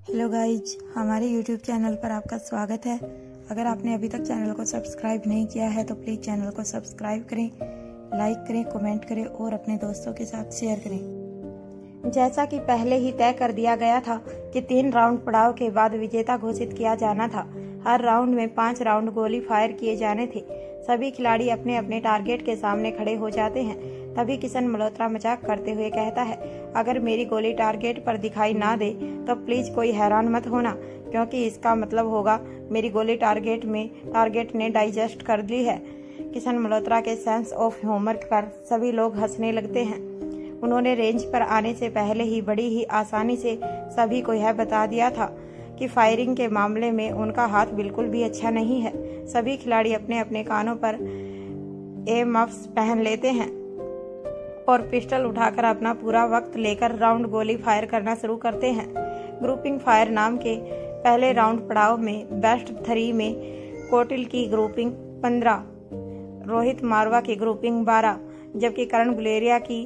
Hello guys, हमारे YouTube channel पर आपका स्वागत है। अगर आपने अभी तक चैनल को सब्सक्राइब नहीं किया है तो प्लीज़ चैनल को सब्सक्राइब करें, लाइक करें, कमेंट करें और अपने दोस्तों के साथ शेयर करें। जैसा कि पहले ही तय कर दिया गया था कि 3 राउंड पड़ाव के बाद विजेता घोषित किया जाना था। हर राउंड में 5 राउंड गोली फायर किए जाने थे। सभी खिलाड़ी अपने अपने टारगेट के सामने खड़े हो जाते हैं। तभी किशन मल्होत्रा मजाक करते हुए कहता है, अगर मेरी गोली टारगेट पर दिखाई ना दे तो प्लीज कोई हैरान मत होना, क्योंकि इसका मतलब होगा मेरी गोली टारगेट ने डाइजेस्ट कर ली है। किशन मल्होत्रा के सेंस ऑफ ह्यूमर पर सभी लोग हंसने लगते हैं। उन्होंने रेंज पर आने से पहले ही बड़ी ही आसानी से सभी को यह बता दिया था कि फायरिंग के मामले में उनका हाथ बिल्कुल भी अच्छा नहीं है। सभी खिलाड़ी अपने अपने कानों पर एयरमफ्स पहन लेते हैं और पिस्टल उठाकर अपना पूरा वक्त लेकर राउंड गोली फायर करना शुरू करते हैं। ग्रुपिंग फायर नाम के पहले राउंड पड़ाव में बेस्ट 3 में कोटिल की ग्रुपिंग 15, रोहित मारवा की ग्रुपिंग 12, जबकि करण गुलेरिया की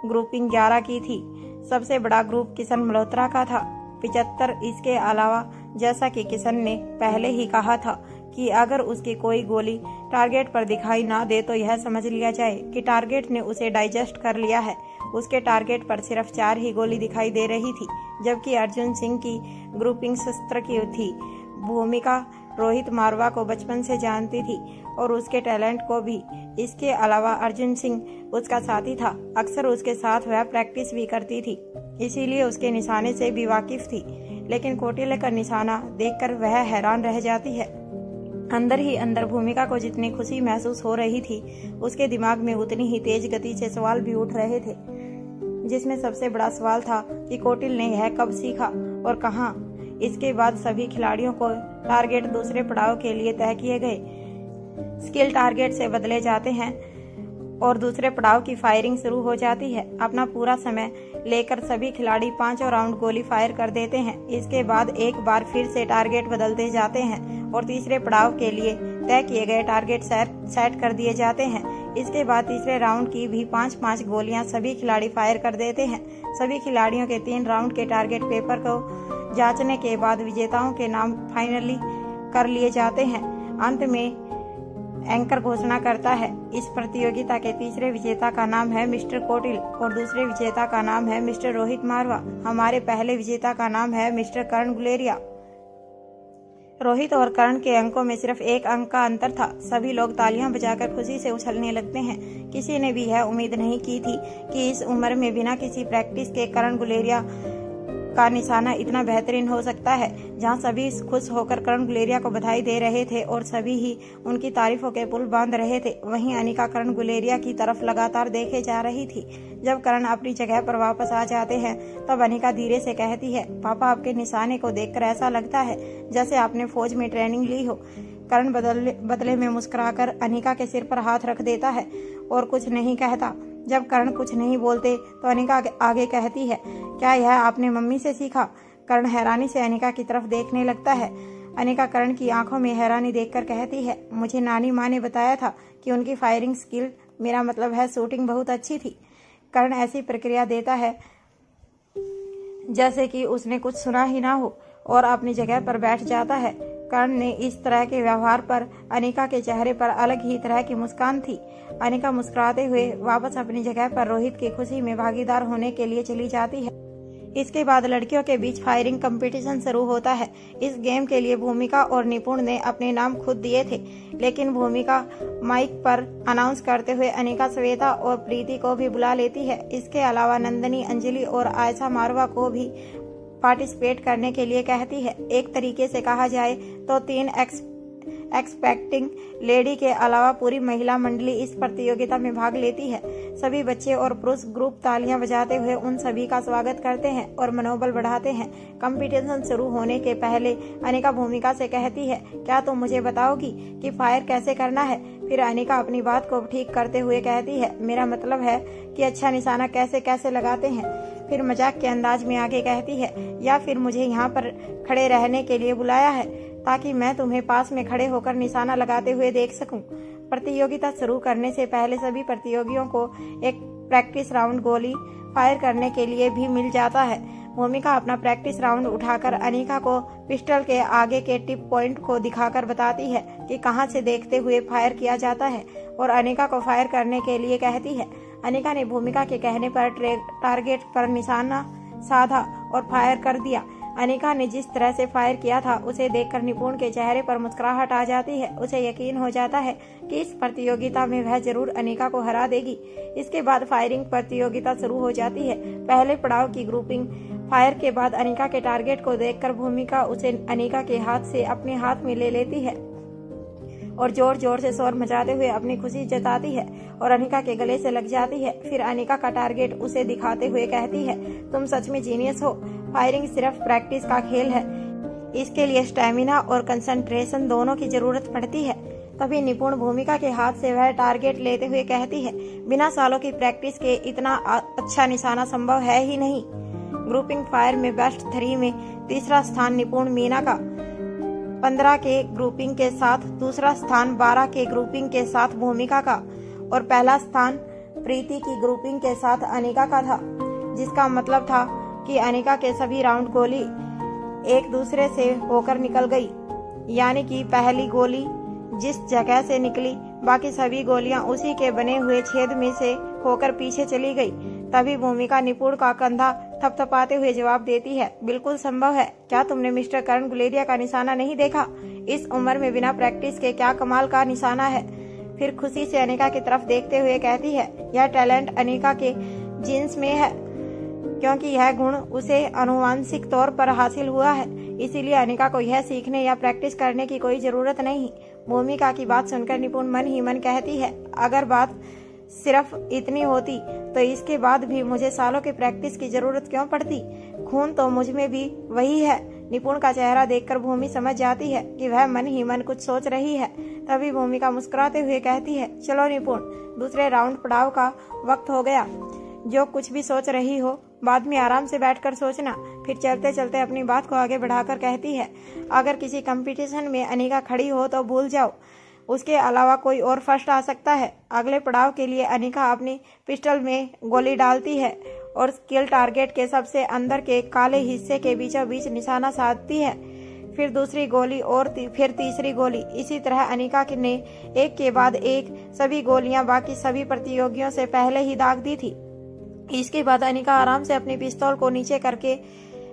ग्रुपिंग 11 की थी। सबसे बड़ा ग्रुप किशन मल्होत्रा का था, 75। इसके अलावा जैसा कि किशन ने पहले ही कहा था कि अगर उसकी कोई गोली टारगेट पर दिखाई ना दे तो यह समझ लिया जाए कि टारगेट ने उसे डाइजेस्ट कर लिया है। उसके टारगेट पर सिर्फ 4 ही गोली दिखाई दे रही थी, जबकि अर्जुन सिंह की ग्रुपिंग शस्त्र की थी। भूमिका रोहित मारवा को बचपन से जानती थी और उसके टैलेंट को भी। इसके अलावा अर्जुन सिंह उसका साथी था, अक्सर उसके साथ वह प्रैक्टिस भी करती थी, इसीलिए उसके निशाने से भी वाकिफ थी। लेकिन कोटिल का निशाना देखकर वह हैरान रह जाती है। अंदर ही अंदर भूमिका को जितनी खुशी महसूस हो रही थी, उसके दिमाग में उतनी ही तेज गति से सवाल भी उठ रहे थे, जिसमें सबसे बड़ा सवाल था कि कोटिल ने यह कब सीखा और कहां। इसके बाद सभी खिलाड़ियों को टारगेट दूसरे पड़ाव के लिए तय किए गए। स्किल टारगेट से बदले जाते हैं और दूसरे पड़ाव की फायरिंग शुरू हो जाती है। अपना पूरा समय लेकर सभी खिलाड़ी 5 राउंड गोली फायर कर देते हैं। इसके बाद एक बार फिर से टारगेट बदलते जाते हैं और तीसरे पड़ाव के लिए तय किए गए टारगेट सेट कर दिए जाते हैं। इसके बाद तीसरे राउंड की भी 5-5 गोलियां सभी खिलाड़ी फायर कर देते हैं। सभी खिलाड़ियों के 3 राउंड के टारगेट पेपर को जांचने के बाद विजेताओं के नाम फाइनली कर लिए जाते हैं। अंत में एंकर घोषणा करता है, इस प्रतियोगिता के तीसरे विजेता का नाम है मिस्टर कोटिल और दूसरे विजेता का नाम है मिस्टर रोहित मारवा। हमारे पहले विजेता का नाम है मिस्टर करण गुलेरिया। रोहित और करण के अंकों में सिर्फ 1 अंक का अंतर था। सभी लोग तालियां बजाकर खुशी से उछलने लगते हैं। किसी ने भी यह उम्मीद नहीं की थी कि इस उम्र में बिना किसी प्रैक्टिस के करण गुलेरिया का निशाना इतना बेहतरीन हो सकता है। जहां सभी खुश होकर करण गुलेरिया को बधाई दे रहे थे और सभी ही उनकी तारीफों के पुल बांध रहे थे, वहीं अनिका करण गुलेरिया की तरफ लगातार देखे जा रही थी। जब करण अपनी जगह पर वापस आ जाते हैं तब अनिका धीरे से कहती है, पापा, आपके निशाने को देखकर ऐसा लगता है जैसे आपने फौज में ट्रेनिंग ली हो। करण बदले में मुस्कुराकर अनिका के सिर पर हाथ रख देता है और कुछ नहीं कहता। जब करण कुछ नहीं बोलते तो अनिका आगे कहती है, क्या यह आपने मम्मी से सीखा? करण हैरानी से अनिका की तरफ देखने लगता है। अनिका करण की आंखों में हैरानी देखकर कहती है, मुझे नानी माँ ने बताया था कि उनकी फायरिंग स्किल, मेरा मतलब है शूटिंग, बहुत अच्छी थी। करण ऐसी प्रक्रिया देता है जैसे कि उसने कुछ सुना ही ना हो और अपनी जगह पर बैठ जाता है। करण ने इस तरह के व्यवहार पर अनिका के चेहरे पर अलग ही तरह की मुस्कान थी। अनिका मुस्कुराते हुए वापस अपनी जगह पर रोहित की खुशी में भागीदार होने के लिए चली जाती है। इसके बाद लड़कियों के बीच फायरिंग कंपटीशन शुरू होता है। इस गेम के लिए भूमिका और निपुण ने अपने नाम खुद दिए थे, लेकिन भूमिका माइक पर अनाउंस करते हुए अनिका, श्वेता और प्रीति को भी बुला लेती है। इसके अलावा नंदनी, अंजलि और आयशा मारवा को भी पार्टिसिपेट करने के लिए कहती है। एक तरीके से कहा जाए तो 3 एक्सपेक्टिंग लेडी के अलावा पूरी महिला मंडली इस प्रतियोगिता में भाग लेती है। सभी बच्चे और पुरुष ग्रुप तालियां बजाते हुए उन सभी का स्वागत करते हैं और मनोबल बढ़ाते हैं। कंपटीशन शुरू होने के पहले अनिका भूमिका से कहती है, क्या तुम मुझे बताओगी कि फायर कैसे करना है? फिर अनिका अपनी बात को ठीक करते हुए कहती है, मेरा मतलब है कि अच्छा निशाना कैसे कैसे लगाते हैं। फिर मजाक के अंदाज में आगे कहती है, या फिर मुझे यहाँ पर खड़े रहने के लिए बुलाया है ताकि मैं तुम्हें पास में खड़े होकर निशाना लगाते हुए देख सकूं। प्रतियोगिता शुरू करने से पहले सभी प्रतियोगियों को एक प्रैक्टिस राउंड गोली फायर करने के लिए भी मिल जाता है। भूमिका अपना प्रैक्टिस राउंड उठाकर अनिका को पिस्टल के आगे के टिप पॉइंट को दिखाकर बताती है कि कहां से देखते हुए फायर किया जाता है और अनिका को फायर करने के लिए कहती है। अनिका ने भूमिका के कहने पर टारगेट पर निशाना साधा और फायर कर दिया। अनिका ने जिस तरह से फायर किया था उसे देखकर निपुण के चेहरे पर मुस्कुराहट आ जाती है। उसे यकीन हो जाता है कि इस प्रतियोगिता में वह जरूर अनिका को हरा देगी। इसके बाद फायरिंग प्रतियोगिता शुरू हो जाती है। पहले पड़ाव की ग्रुपिंग फायर के बाद अनिका के टारगेट को देखकर भूमिका उसे अनिका के हाथ से अपने हाथ में ले लेती है और जोर जोर से शोर मचाते हुए अपनी खुशी जताती है और अनिका के गले से लग जाती है। फिर अनिका का टारगेट उसे दिखाते हुए कहती है, तुम सच में जीनियस हो। फायरिंग सिर्फ प्रैक्टिस का खेल है, इसके लिए स्टेमिना और कंसंट्रेशन दोनों की जरूरत पड़ती है। तभी निपुण भूमिका के हाथ से वह टारगेट लेते हुए कहती है, बिना सालों की प्रैक्टिस के इतना अच्छा निशाना संभव है ही नहीं। ग्रुपिंग फायर में बेस्ट 3 में तीसरा स्थान निपुण मीना का 15 के ग्रुपिंग के साथ, दूसरा स्थान 12 के ग्रुपिंग के साथ भूमिका का और पहला स्थान प्रीति की ग्रुपिंग के साथ अनिका का था। जिसका मतलब था कि अनिका के सभी राउंड गोली एक दूसरे से होकर निकल गई, यानी कि पहली गोली जिस जगह से निकली बाकी सभी गोलियां उसी के बने हुए छेद में से होकर पीछे चली गई। तभी भूमिका निपुण का कंधा थपथपाते हुए जवाब देती है, बिल्कुल संभव है। क्या तुमने मिस्टर करण गुलेरिया का निशाना नहीं देखा? इस उम्र में बिना प्रैक्टिस के क्या कमाल का निशाना है। फिर खुशी से अनिका की तरफ देखते हुए कहती है, यह टैलेंट अनिका के जीन्स में है, क्योंकि यह गुण उसे आनुवांशिक तौर पर हासिल हुआ है। इसीलिए अनिका को यह सीखने या प्रैक्टिस करने की कोई जरूरत नहीं। भूमिका की बात सुनकर निपुण मन ही मन कहती है, अगर बात सिर्फ इतनी होती तो इसके बाद भी मुझे सालों की प्रैक्टिस की जरूरत क्यों पड़ती। खून तो मुझ में भी वही है। निपुण का चेहरा देखकर भूमि समझ जाती है कि वह मन ही मन कुछ सोच रही है। तभी भूमिका मुस्कुराते हुए कहती है, चलो निपुण, दूसरे राउंड पड़ाव का वक्त हो गया। जो कुछ भी सोच रही हो बाद में आराम से बैठकर सोचना। फिर चलते चलते अपनी बात को आगे बढ़ाकर कहती है, अगर किसी कंपटीशन में अनिका खड़ी हो तो भूल जाओ, उसके अलावा कोई और फर्स्ट आ सकता है। अगले पड़ाव के लिए अनिका अपनी पिस्टल में गोली डालती है और किल टारगेट के सबसे अंदर के काले हिस्से के बीचों बीच निशाना साधती है। फिर दूसरी गोली और फिर तीसरी गोली। इसी तरह अनिका ने एक के बाद एक सभी गोलियां बाकी सभी प्रतियोगियों से पहले ही दाग दी थी। इसके बाद अनिका आराम से अपनी पिस्तौल को नीचे करके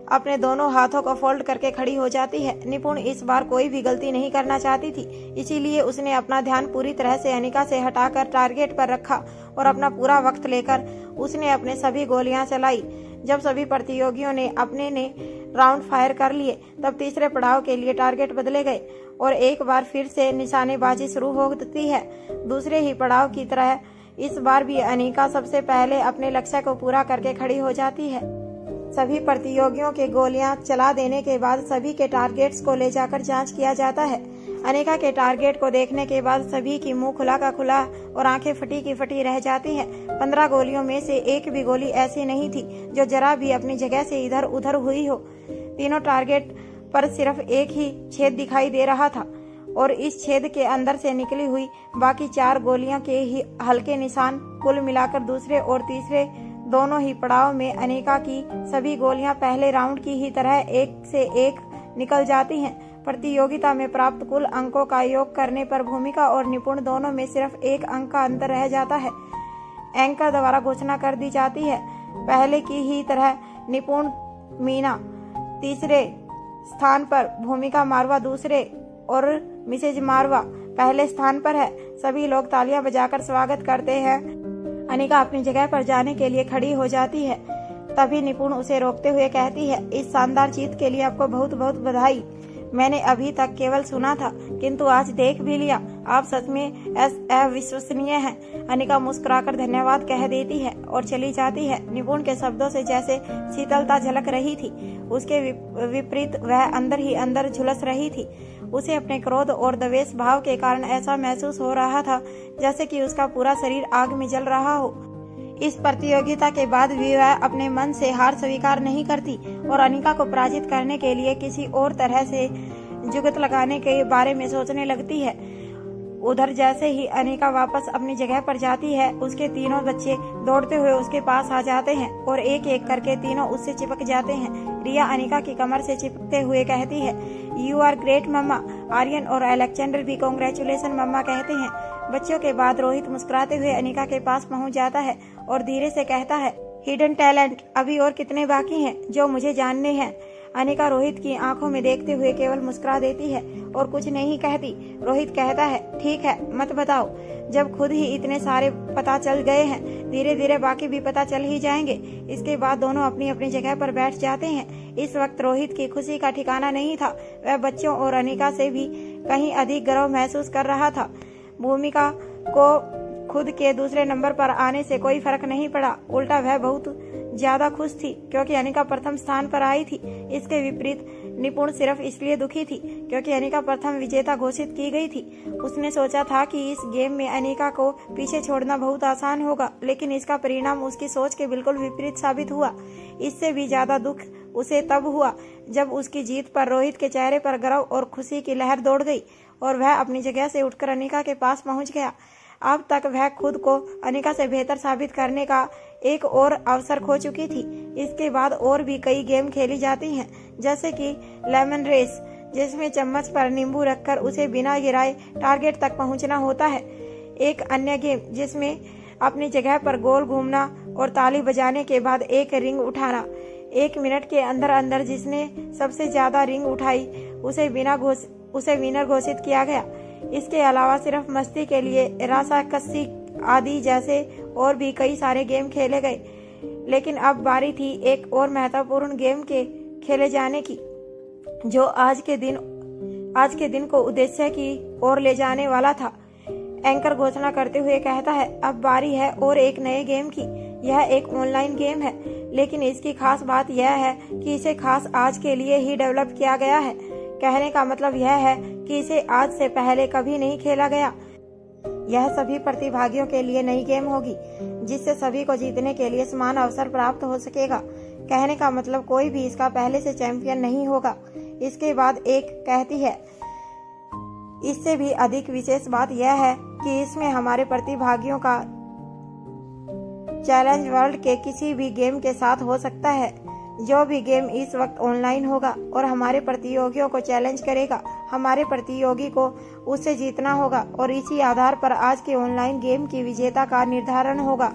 अपने दोनों हाथों को फोल्ड करके खड़ी हो जाती है। निपुण इस बार कोई भी गलती नहीं करना चाहती थी, इसीलिए उसने अपना ध्यान पूरी तरह से अनिका से हटाकर टारगेट पर रखा और अपना पूरा वक्त लेकर उसने अपने सभी गोलियां चलाई। जब सभी प्रतियोगियों ने अपने राउंड फायर कर लिए तब तीसरे पड़ाव के लिए टारगेट बदले गए और एक बार फिर से निशानेबाजी शुरू होती है। दूसरे ही पड़ाव की तरह इस बार भी अनिका सबसे पहले अपने लक्ष्य को पूरा करके खड़ी हो जाती है। सभी प्रतियोगियों के गोलियां चला देने के बाद सभी के टारगेट्स को ले जाकर जांच किया जाता है। अनिका के टारगेट को देखने के बाद सभी की मुंह खुला का खुला और आंखें फटी की फटी रह जाती हैं। 15 गोलियों में से एक भी गोली ऐसी नहीं थी जो जरा भी अपनी जगह से इधर उधर हुई हो। तीनों टारगेट पर सिर्फ एक ही छेद दिखाई दे रहा था और इस छेद के अंदर से निकली हुई बाकी 4 गोलियां के ही हल्के निशान। कुल मिलाकर दूसरे और तीसरे दोनों ही पड़ाव में अनिका की सभी गोलियां पहले राउंड की ही तरह एक से एक निकल जाती हैं। प्रतियोगिता में प्राप्त कुल अंकों का योग करने पर भूमिका और निपुण दोनों में सिर्फ 1 अंक का अंतर रह जाता है। एंकर द्वारा घोषणा कर दी जाती है, पहले की ही तरह निपुण मीना तीसरे स्थान पर, भूमिका मारवा दूसरे और मिसेज मारवा पहले स्थान पर है। सभी लोग तालियां बजाकर स्वागत करते हैं। अनिका अपनी जगह पर जाने के लिए खड़ी हो जाती है। तभी निपुण उसे रोकते हुए कहती है, इस शानदार जीत के लिए आपको बहुत बहुत बधाई। मैंने अभी तक केवल सुना था किंतु आज देख भी लिया। आप सच में अविश्वसनीय हैं। अनिका मुस्कुराकर धन्यवाद कह देती है और चली जाती है। निपुण के शब्दों से जैसे शीतलता झलक रही थी, उसके विपरीत वह अंदर ही अंदर झुलस रही थी। उसे अपने क्रोध और द्वेष भाव के कारण ऐसा महसूस हो रहा था जैसे कि उसका पूरा शरीर आग में जल रहा हो। इस प्रतियोगिता के बाद भी वह अपने मन से हार स्वीकार नहीं करती और अनिका को पराजित करने के लिए किसी और तरह से जुगत लगाने के बारे में सोचने लगती है। उधर जैसे ही अनिका वापस अपनी जगह पर जाती है, उसके तीनों बच्चे दौड़ते हुए उसके पास आ जाते हैं और एक एक करके तीनों उससे चिपक जाते हैं। रिया अनिका की कमर से चिपकते हुए कहती है, यू आर ग्रेट मम्मा। आर्यन और अलेक्जेंडर भी कांग्रेचुलेशन मम्मा कहते हैं। बच्चों के बाद रोहित मुस्कुराते हुए अनिका के पास पहुंच जाता है और धीरे से कहता है, हिडन टैलेंट अभी और कितने बाकी हैं जो मुझे जानने हैं। अनिका रोहित की आंखों में देखते हुए केवल मुस्कुरा देती है और कुछ नहीं कहती। रोहित कहता है, ठीक है मत बताओ, जब खुद ही इतने सारे पता चल गए हैं, धीरे धीरे बाकी भी पता चल ही जाएंगे। इसके बाद दोनों अपनी अपनी जगह पर बैठ जाते हैं। इस वक्त रोहित की खुशी का ठिकाना नहीं था। वह बच्चों और अनिका से भी कहीं अधिक गर्व महसूस कर रहा था। भूमिका को खुद के दूसरे नंबर पर आने से कोई फर्क नहीं पड़ा, उल्टा वह बहुत ज्यादा खुश थी क्योंकि अनिका प्रथम स्थान पर आई थी। इसके विपरीत निपुण सिर्फ इसलिए दुखी थी क्योंकि अनिका प्रथम विजेता घोषित की गई थी। उसने सोचा था कि इस गेम में अनिका को पीछे छोड़ना बहुत आसान होगा, लेकिन इसका परिणाम उसकी सोच के बिल्कुल विपरीत साबित हुआ। इससे भी ज्यादा दुख उसे तब हुआ जब उसकी जीत पर रोहित के चेहरे पर गर्व और खुशी की लहर दौड़ गई और वह अपनी जगह से उठकर अनिका के पास पहुंच गया। अब तक वह खुद को अनिका से बेहतर साबित करने का एक और अवसर खो चुकी थी। इसके बाद और भी कई गेम खेली जाती हैं, जैसे कि लेमन रेस, जिसमें चम्मच पर नींबू रखकर उसे बिना गिराए टारगेट तक पहुंचना होता है। एक अन्य गेम जिसमें अपनी जगह पर गोल घूमना और ताली बजाने के बाद एक रिंग उठाना। 1 मिनट के अंदर अंदर जिसने सबसे ज्यादा रिंग उठाई उसे विनर घोषित किया गया। इसके अलावा सिर्फ मस्ती के लिए रस्साकसी आदि जैसे और भी कई सारे गेम खेले गए, लेकिन अब बारी थी एक और महत्वपूर्ण गेम के खेले जाने की, जो आज के दिन को उद्देश्य की ओर ले जाने वाला था। एंकर घोषणा करते हुए कहता है, अब बारी है और एक नए गेम की। यह एक ऑनलाइन गेम है, लेकिन इसकी खास बात यह है कि इसे खास आज के लिए ही डेवलप किया गया है। कहने का मतलब यह है कि इसे आज से पहले कभी नहीं खेला गया। यह सभी प्रतिभागियों के लिए नई गेम होगी, जिससे सभी को जीतने के लिए समान अवसर प्राप्त हो सकेगा। कहने का मतलब कोई भी इसका पहले से चैंपियन नहीं होगा। इसके बाद एक कहती है, इससे भी अधिक विशेष बात यह है कि इसमें हमारे प्रतिभागियों का चैलेंज वर्ल्ड के किसी भी गेम के साथ हो सकता है। जो भी गेम इस वक्त ऑनलाइन होगा और हमारे प्रतियोगियों को चैलेंज करेगा, हमारे प्रतियोगी को उससे जीतना होगा और इसी आधार पर आज के ऑनलाइन गेम की विजेता का निर्धारण होगा।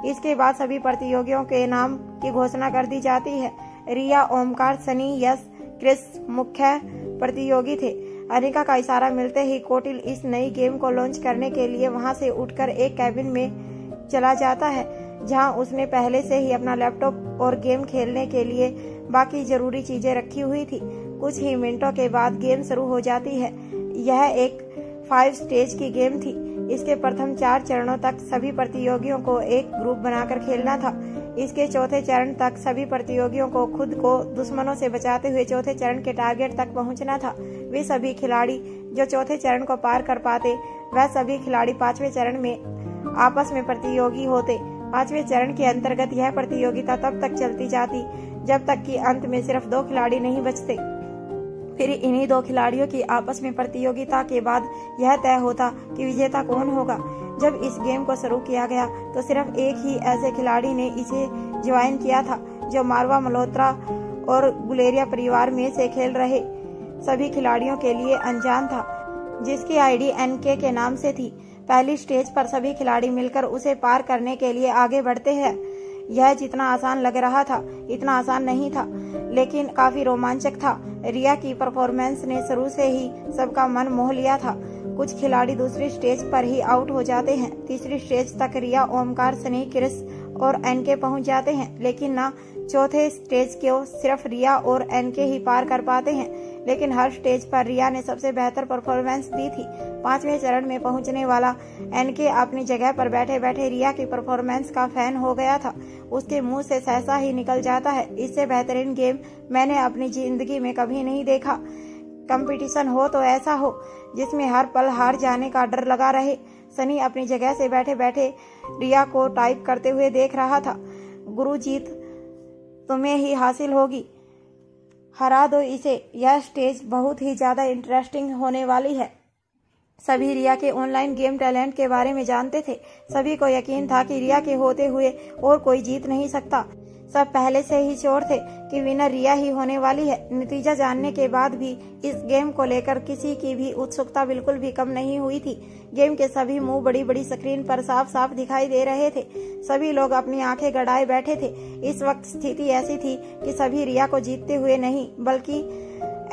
इसके बाद सभी प्रतियोगियों के नाम की घोषणा कर दी जाती है। रिया, ओमकार, सनी, यश, क्रिस मुख्य प्रतियोगी थे। अनिका का इशारा मिलते ही कोटिल इस नई गेम को लॉन्च करने के लिए वहां से उठकर एक कैबिन में चला जाता है, जहां उसने पहले से ही अपना लैपटॉप और गेम खेलने के लिए बाकी जरूरी चीजें रखी हुई थी। कुछ ही मिनटों के बाद गेम शुरू हो जाती है। यह एक 5 स्टेज की गेम थी। इसके प्रथम 4 चरणों तक सभी प्रतियोगियों को एक ग्रुप बनाकर खेलना था। इसके चौथे चरण तक सभी प्रतियोगियों को खुद को दुश्मनों से बचाते हुए चौथे चरण के टारगेट तक पहुंचना था। वे सभी खिलाड़ी जो चौथे चरण को पार कर पाते, वह सभी खिलाड़ी 5वें चरण में आपस में प्रतियोगी होते। 5वें चरण के अंतर्गत यह प्रतियोगिता तब तक चलती जाती जब तक कि अंत में सिर्फ 2 खिलाड़ी नहीं बचते। फिर इन्हीं 2 खिलाड़ियों की आपस में प्रतियोगिता के बाद यह तय होता कि विजेता कौन होगा। जब इस गेम को शुरू किया गया तो सिर्फ एक ही ऐसे खिलाड़ी ने इसे ज्वाइन किया था जो मारवा, मल्होत्रा और गुलेरिया परिवार में से खेल रहे सभी खिलाड़ियों के लिए अनजान था, जिसकी आईडी एनके के नाम से थी। पहली स्टेज पर सभी खिलाड़ी मिलकर उसे पार करने के लिए आगे बढ़ते हैं। यह जितना आसान लग रहा था इतना आसान नहीं था, लेकिन काफी रोमांचक था। रिया की परफॉर्मेंस ने शुरू से ही सबका मन मोह लिया था। कुछ खिलाड़ी दूसरी स्टेज पर ही आउट हो जाते हैं। तीसरी स्टेज तक रिया, ओमकार, सनी, क्रिस और एनके पहुंच जाते हैं, लेकिन ना चौथे स्टेज को सिर्फ रिया और एनके ही पार कर पाते हैं। लेकिन हर स्टेज पर रिया ने सबसे बेहतर परफॉर्मेंस दी थी। 5वें चरण में पहुंचने वाला एनके अपनी जगह पर बैठे बैठे रिया की परफॉर्मेंस का फैन हो गया था। उसके मुंह से सहसा ही निकल जाता है, इससे बेहतरीन गेम मैंने अपनी जिंदगी में कभी नहीं देखा। कंपटीशन हो तो ऐसा हो जिसमें हर पल हार जाने का डर लगा रहे। सनी अपनी जगह से बैठे बैठे रिया को टाइप करते हुए देख रहा था। गुरु, जीत तुम्हें ही हासिल होगी, हरा दो इसे, यह स्टेज बहुत ही ज्यादा इंटरेस्टिंग होने वाली है। सभी रिया के ऑनलाइन गेम टैलेंट के बारे में जानते थे। सभी को यकीन था कि रिया के होते हुए और कोई जीत नहीं सकता। सब पहले से ही श्योर थे कि विनर रिया ही होने वाली है। नतीजा जानने के बाद भी इस गेम को लेकर किसी की भी उत्सुकता बिल्कुल भी कम नहीं हुई थी। गेम के सभी मुंह बड़ी बड़ी स्क्रीन पर साफ साफ दिखाई दे रहे थे। सभी लोग अपनी आंखें गड़ाए बैठे थे। इस वक्त स्थिति ऐसी थी कि सभी रिया को जीतते हुए नहीं बल्कि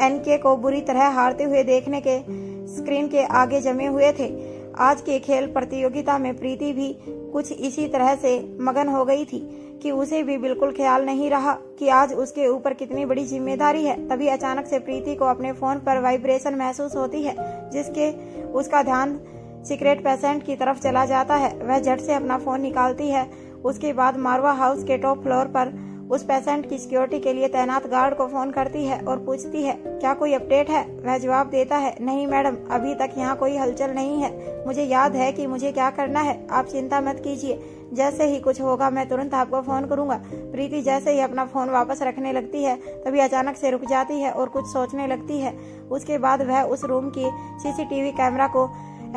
एनके को बुरी तरह हारते हुए देखने के स्क्रीन के आगे जमे हुए थे। आज के खेल प्रतियोगिता में प्रीति भी कुछ इसी तरह से मगन हो गई थी कि उसे भी बिल्कुल ख्याल नहीं रहा कि आज उसके ऊपर कितनी बड़ी जिम्मेदारी है। तभी अचानक से प्रीति को अपने फोन पर वाइब्रेशन महसूस होती है, जिसके उसका ध्यान सीक्रेट पेशेंट की तरफ चला जाता है। वह झट से अपना फोन निकालती है। उसके बाद मारवा हाउस के टॉप फ्लोर पर उस पेशेंट की सिक्योरिटी के लिए तैनात गार्ड को फोन करती है और पूछती है, क्या कोई अपडेट है? वह जवाब देता है, नहीं मैडम, अभी तक यहाँ कोई हलचल नहीं है। मुझे याद है कि मुझे क्या करना है, आप चिंता मत कीजिए। जैसे ही कुछ होगा मैं तुरंत आपको फोन करूंगा। प्रीति जैसे ही अपना फोन वापस रखने लगती है तभी अचानक से रुक जाती है और कुछ सोचने लगती है। उसके बाद वह उस रूम की सीसीटीवी कैमरा को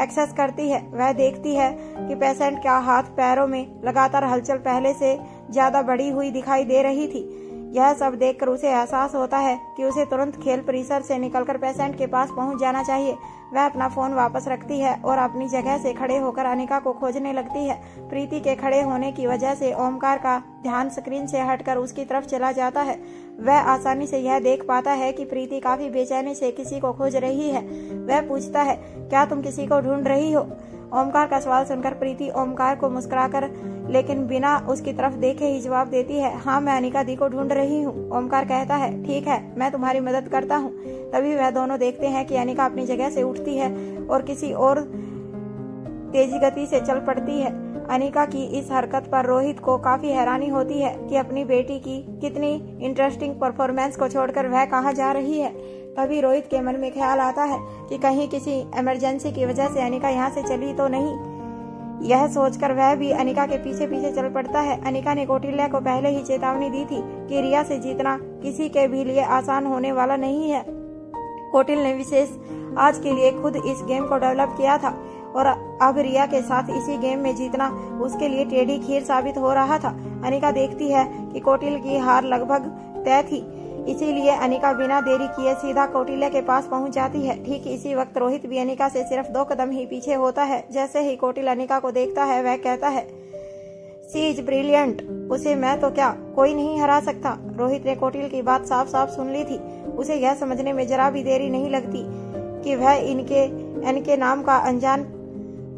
एक्सेस करती है। वह देखती है कि पेशेंट का हाथ पैरों में लगातार हलचल पहले से ज्यादा बढ़ी हुई दिखाई दे रही थी। यह सब देखकर उसे एहसास होता है कि उसे तुरंत खेल परिसर से निकलकर पेशेंट के पास पहुंच जाना चाहिए। वह अपना फोन वापस रखती है और अपनी जगह से खड़े होकर अनिका को खोजने लगती है। प्रीति के खड़े होने की वजह से ओमकार का ध्यान स्क्रीन से हटकर उसकी तरफ चला जाता है। वह आसानी से यह देख पाता है कि प्रीति काफी बेचैनी से किसी को खोज रही है। वह पूछता है, क्या तुम किसी को ढूंढ रही हो? ओमकार का सवाल सुनकर प्रीति ओमकार को मुस्कुराकर लेकिन बिना उसकी तरफ देखे ही जवाब देती है, हाँ मैं अनिका दी को ढूंढ रही हूँ। ओमकार कहता है, ठीक है, मैं तुम्हारी मदद करता हूँ। तभी वह दोनों देखते हैं कि अनिका अपनी जगह से उठती है और किसी और तेजी गति से चल पड़ती है। अनिका की इस हरकत पर रोहित को काफी हैरानी होती है कि अपनी बेटी की कितनी इंटरेस्टिंग परफॉर्मेंस को छोड़कर वह कहाँ जा रही है। तभी रोहित के मन में ख्याल आता है कि कहीं किसी इमरजेंसी की वजह से अनिका यहाँ से चली तो नहीं। यह सोचकर वह भी अनिका के पीछे पीछे चल पड़ता है। अनिका ने कौटिल्या को पहले ही चेतावनी दी थी कि रिया से जीतना किसी के भी लिए आसान होने वाला नहीं है। कौटिल ने विशेष आज के लिए खुद इस गेम को डेवलप किया था और अब रिया के साथ इसी गेम में जीतना उसके लिए टेढ़ी खीर साबित हो रहा था। अनिका देखती है कि कौटिल की हार लगभग तय थी, इसीलिए अनिका बिना देरी किए सीधा कौटिल्या के पास पहुंच जाती है। ठीक इसी वक्त रोहित भी अनिका से सिर्फ 2 कदम ही पीछे होता है। जैसे ही कौटिल अनिका को देखता है वह कहता है, सी इज ब्रिलियंट, उसे मैं तो क्या कोई नहीं हरा सकता। रोहित ने कौटिल की बात साफ साफ सुन ली थी। उसे यह समझने में जरा भी देरी नहीं लगती कि वह इनके नाम का अनजान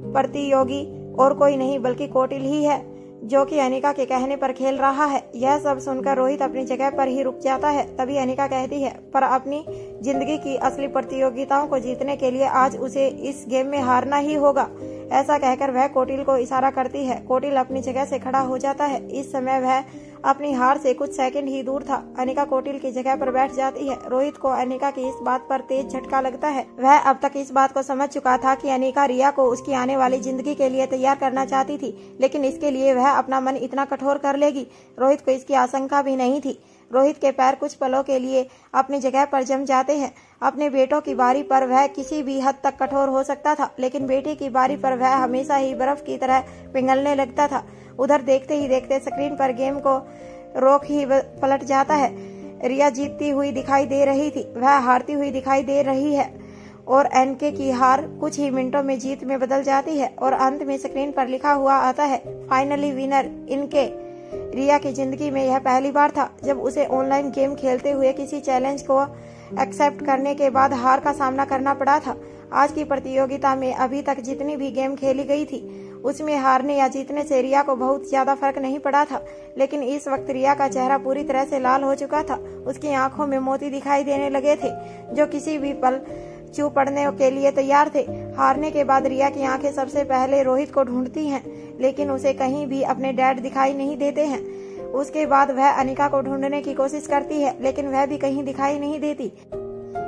प्रतियोगी और कोई नहीं बल्कि कौटिल ही है, जो कि अनिका के कहने पर खेल रहा है। यह सब सुनकर रोहित अपनी जगह पर ही रुक जाता है। तभी अनिका कहती है, पर अपनी जिंदगी की असली प्रतियोगिताओं को जीतने के लिए आज उसे इस गेम में हारना ही होगा। ऐसा कहकर वह कौटिल को इशारा करती है। कौटिल अपनी जगह से खड़ा हो जाता है। इस समय वह अपनी हार से कुछ सेकंड ही दूर था। अनिका कौटिल की जगह पर बैठ जाती है। रोहित को अनिका की इस बात पर तेज झटका लगता है। वह अब तक इस बात को समझ चुका था कि अनिका रिया को उसकी आने वाली जिंदगी के लिए तैयार करना चाहती थी, लेकिन इसके लिए वह अपना मन इतना कठोर कर लेगी, रोहित को इसकी आशंका भी नहीं थी। रोहित के पैर कुछ पलों के लिए अपनी जगह पर जम जाते हैं। अपने बेटों की बारी पर वह किसी भी हद तक कठोर हो सकता था, लेकिन बेटी की बारी पर वह हमेशा ही बर्फ की तरह पिघलने लगता था। उधर देखते ही देखते स्क्रीन पर गेम को रोक ही पलट जाता है। रिया जीतती हुई दिखाई दे रही थी, वह हारती हुई दिखाई दे रही है और एनके की हार कुछ ही मिनटों में जीत में बदल जाती है और अंत में स्क्रीन पर लिखा हुआ आता है, फाइनली विनर इनके। रिया की जिंदगी में यह पहली बार था जब उसे ऑनलाइन गेम खेलते हुए किसी चैलेंज को एक्सेप्ट करने के बाद हार का सामना करना पड़ा था। आज की प्रतियोगिता में अभी तक जितनी भी गेम खेली गई थी उसमें हारने या जीतने से रिया को बहुत ज्यादा फर्क नहीं पड़ा था, लेकिन इस वक्त रिया का चेहरा पूरी तरह से लाल हो चुका था। उसकी आंखों में मोती दिखाई देने लगे थे जो किसी भी पल चूप पड़ने के लिए तैयार थे। हारने के बाद रिया की आंखें सबसे पहले रोहित को ढूंढती हैं, लेकिन उसे कहीं भी अपने डैड दिखाई नहीं देते हैं। उसके बाद वह अनिका को ढूंढने की कोशिश करती है, लेकिन वह भी कहीं दिखाई नहीं देती।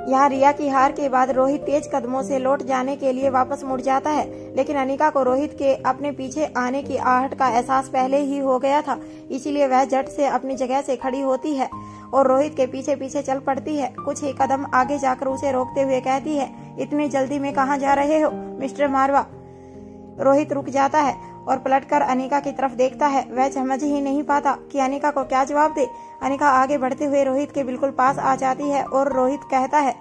यहाँ रिया की हार के बाद रोहित तेज कदमों से लौट जाने के लिए वापस मुड़ जाता है, लेकिन अनिका को रोहित के अपने पीछे आने की आहट का एहसास पहले ही हो गया था, इसीलिए वह झट से अपनी जगह से खड़ी होती है और रोहित के पीछे पीछे चल पड़ती है। कुछ ही कदम आगे जाकर उसे रोकते हुए कहती है, इतनी जल्दी में कहाँ जा रहे हो मिस्टर मारवा। रोहित रुक जाता है और पलटकर अनिका की तरफ देखता है। वह समझ ही नहीं पाता कि अनिका को क्या जवाब दे। अनिका आगे बढ़ते हुए रोहित के बिल्कुल पास आ जाती है और रोहित कहता है,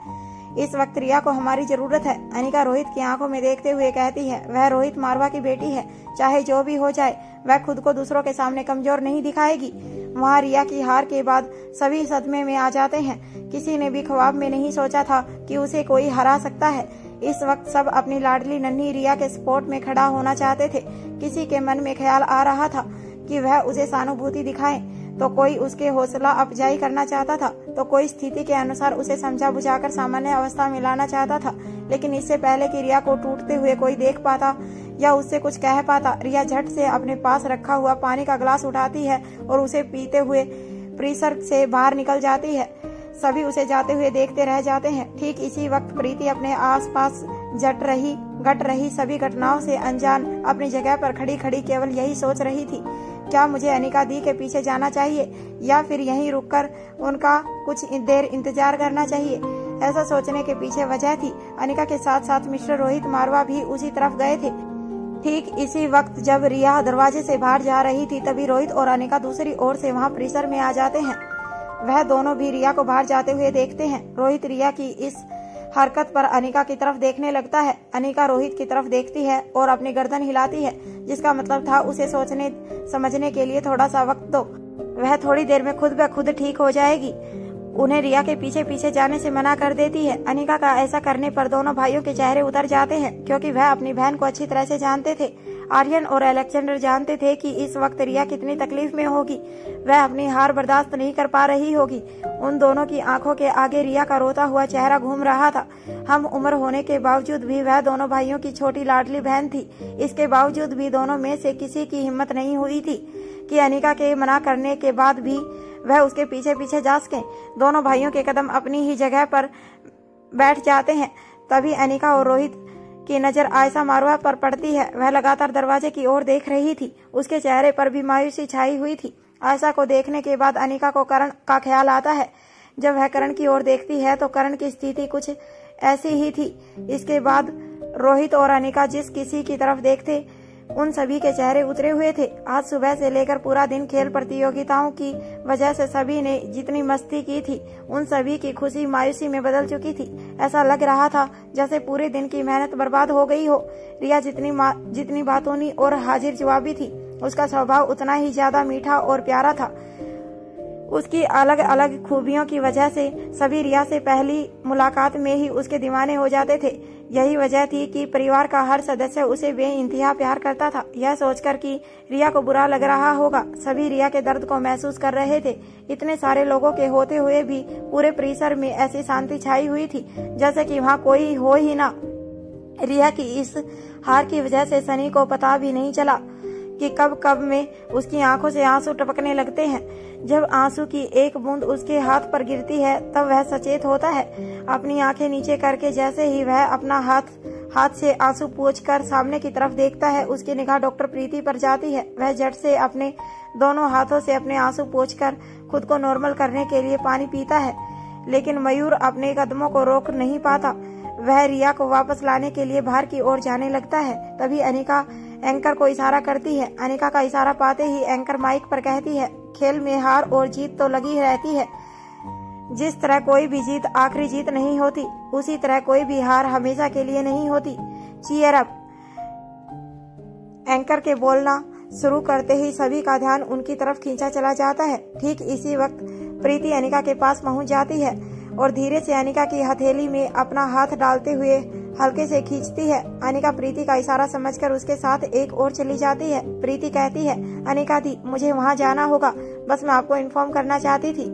इस वक्त रिया को हमारी जरूरत है। अनिका रोहित की आंखों में देखते हुए कहती है, वह रोहित मारवा की बेटी है, चाहे जो भी हो जाए वह खुद को दूसरों के सामने कमजोर नहीं दिखाएगी। वहाँ रिया की हार के बाद सभी सदमे में आ जाते हैं। किसी ने भी ख्वाब में नहीं सोचा था कि उसे कोई हरा सकता है। इस वक्त सब अपनी लाडली नन्ही रिया के सपोर्ट में खड़ा होना चाहते थे। किसी के मन में ख्याल आ रहा था कि वह उसे सहानुभूति दिखाए, तो कोई उसके हौसला अफजाई करना चाहता था, तो कोई स्थिति के अनुसार उसे समझा बुझाकर सामान्य अवस्था में लाना चाहता था। लेकिन इससे पहले कि रिया को टूटते हुए कोई देख पाता या उससे कुछ कह पाता, रिया झट से अपने पास रखा हुआ पानी का गिलास उठाती है और उसे पीते हुए परिसर से बाहर निकल जाती है। सभी उसे जाते हुए देखते रह जाते हैं। ठीक इसी वक्त प्रीति अपने आसपास घट रही सभी घटनाओं से अनजान अपनी जगह पर खड़ी खड़ी केवल यही सोच रही थी, क्या मुझे अनिका दी के पीछे जाना चाहिए या फिर यहीं रुककर उनका कुछ देर इंतजार करना चाहिए। ऐसा सोचने के पीछे वजह थी, अनिका के साथ साथ मिस्टर रोहित मारवा भी उसी तरफ गए थे। ठीक इसी वक्त जब रिया दरवाजे से बाहर जा रही थी, तभी रोहित और अनिका दूसरी ओर से वहां परिसर में आ जाते हैं। वह दोनों भी रिया को बाहर जाते हुए देखते हैं। रोहित रिया की इस हरकत पर अनिका की तरफ देखने लगता है। अनिका रोहित की तरफ देखती है और अपनी गर्दन हिलाती है, जिसका मतलब था उसे सोचने समझने के लिए थोड़ा सा वक्त दो, वह थोड़ी देर में खुद ब खुद ठीक हो जाएगी। उन्हें रिया के पीछे पीछे जाने से मना कर देती है। अनिका का ऐसा करने पर दोनों भाइयों के चेहरे उतर जाते हैं, क्योंकि वह अपनी बहन को अच्छी तरह से जानते थे। आर्यन और अलेक्जेंडर जानते थे कि इस वक्त रिया कितनी तकलीफ में होगी, वह अपनी हार बर्दाश्त नहीं कर पा रही होगी। उन दोनों की आंखों के आगे रिया का रोता हुआ चेहरा घूम रहा था। हम उम्र होने के बावजूद भी वह दोनों भाइयों की छोटी लाडली बहन थी। इसके बावजूद भी दोनों में से किसी की हिम्मत नहीं हुई थी कि अनिका के मना करने के बाद भी वह उसके पीछे पीछे जा सके। दोनों भाइयों के कदम अपनी ही जगह पर बैठ जाते हैं। तभी अनिका और रोहित की नजर आयशा मारवा पर पड़ती है। वह लगातार दरवाजे की ओर देख रही थी, उसके चेहरे पर भी मायूसी छाई हुई थी। आयशा को देखने के बाद अनिका को करण का ख्याल आता है। जब वह करण की ओर देखती है तो करण की स्थिति कुछ ऐसी ही थी। इसके बाद रोहित और अनिका जिस किसी की तरफ देखते, उन सभी के चेहरे उतरे हुए थे। आज सुबह से लेकर पूरा दिन खेल प्रतियोगिताओं की वजह से सभी ने जितनी मस्ती की थी, उन सभी की खुशी मायूसी में बदल चुकी थी। ऐसा लग रहा था जैसे पूरे दिन की मेहनत बर्बाद हो गई हो। रिया जितनी बातूनी और हाजिर जवाबी थी, उसका स्वभाव उतना ही ज्यादा मीठा और प्यारा था। उसकी अलग अलग खूबियों की वजह से सभी रिया से पहली मुलाकात में ही उसके दीवाने हो जाते थे। यही वजह थी कि परिवार का हर सदस्य उसे बेइंतहा प्यार करता था। यह सोचकर कि रिया को बुरा लग रहा होगा, सभी रिया के दर्द को महसूस कर रहे थे। इतने सारे लोगों के होते हुए भी पूरे परिसर में ऐसी शांति छाई हुई थी जैसे कि वहाँ कोई हो ही ना। रिया की इस हार की वजह से सनी को पता भी नहीं चला कि कब कब में उसकी आंखों से आंसू टपकने लगते हैं। जब आंसू की एक बूंद उसके हाथ पर गिरती है तब वह सचेत होता है। अपनी आंखें नीचे करके जैसे ही वह अपना हाथ से आंसू पोंछकर सामने की तरफ देखता है, उसकी निगाह डॉक्टर प्रीति पर जाती है। वह झट से अपने दोनों हाथों से अपने आंसू पोंछकर खुद को नॉर्मल करने के लिए पानी पीता है, लेकिन मयूर अपने कदमों को रोक नहीं पाता। वह रिया को वापस लाने के लिए बाहर की ओर जाने लगता है। तभी अनिका एंकर को इशारा करती है। अनिका का इशारा पाते ही एंकर माइक पर कहती है, खेल में हार और जीत तो लगी रहती है। जिस तरह कोई भी जीत आखिरी जीत नहीं होती, उसी तरह कोई भी हार हमेशा के लिए नहीं होती। Cheer up. एंकर के बोलना शुरू करते ही सभी का ध्यान उनकी तरफ खींचा चला जाता है। ठीक इसी वक्त प्रीति अनिका के पास पहुंच जाती है और धीरे से अनिका की हथेली में अपना हाथ डालते हुए हल्के से खींचती है। अनिका प्रीति का इशारा समझकर उसके साथ एक और चली जाती है। प्रीति कहती है, अनिका दी, मुझे वहाँ जाना होगा, बस मैं आपको इन्फॉर्म करना चाहती थी।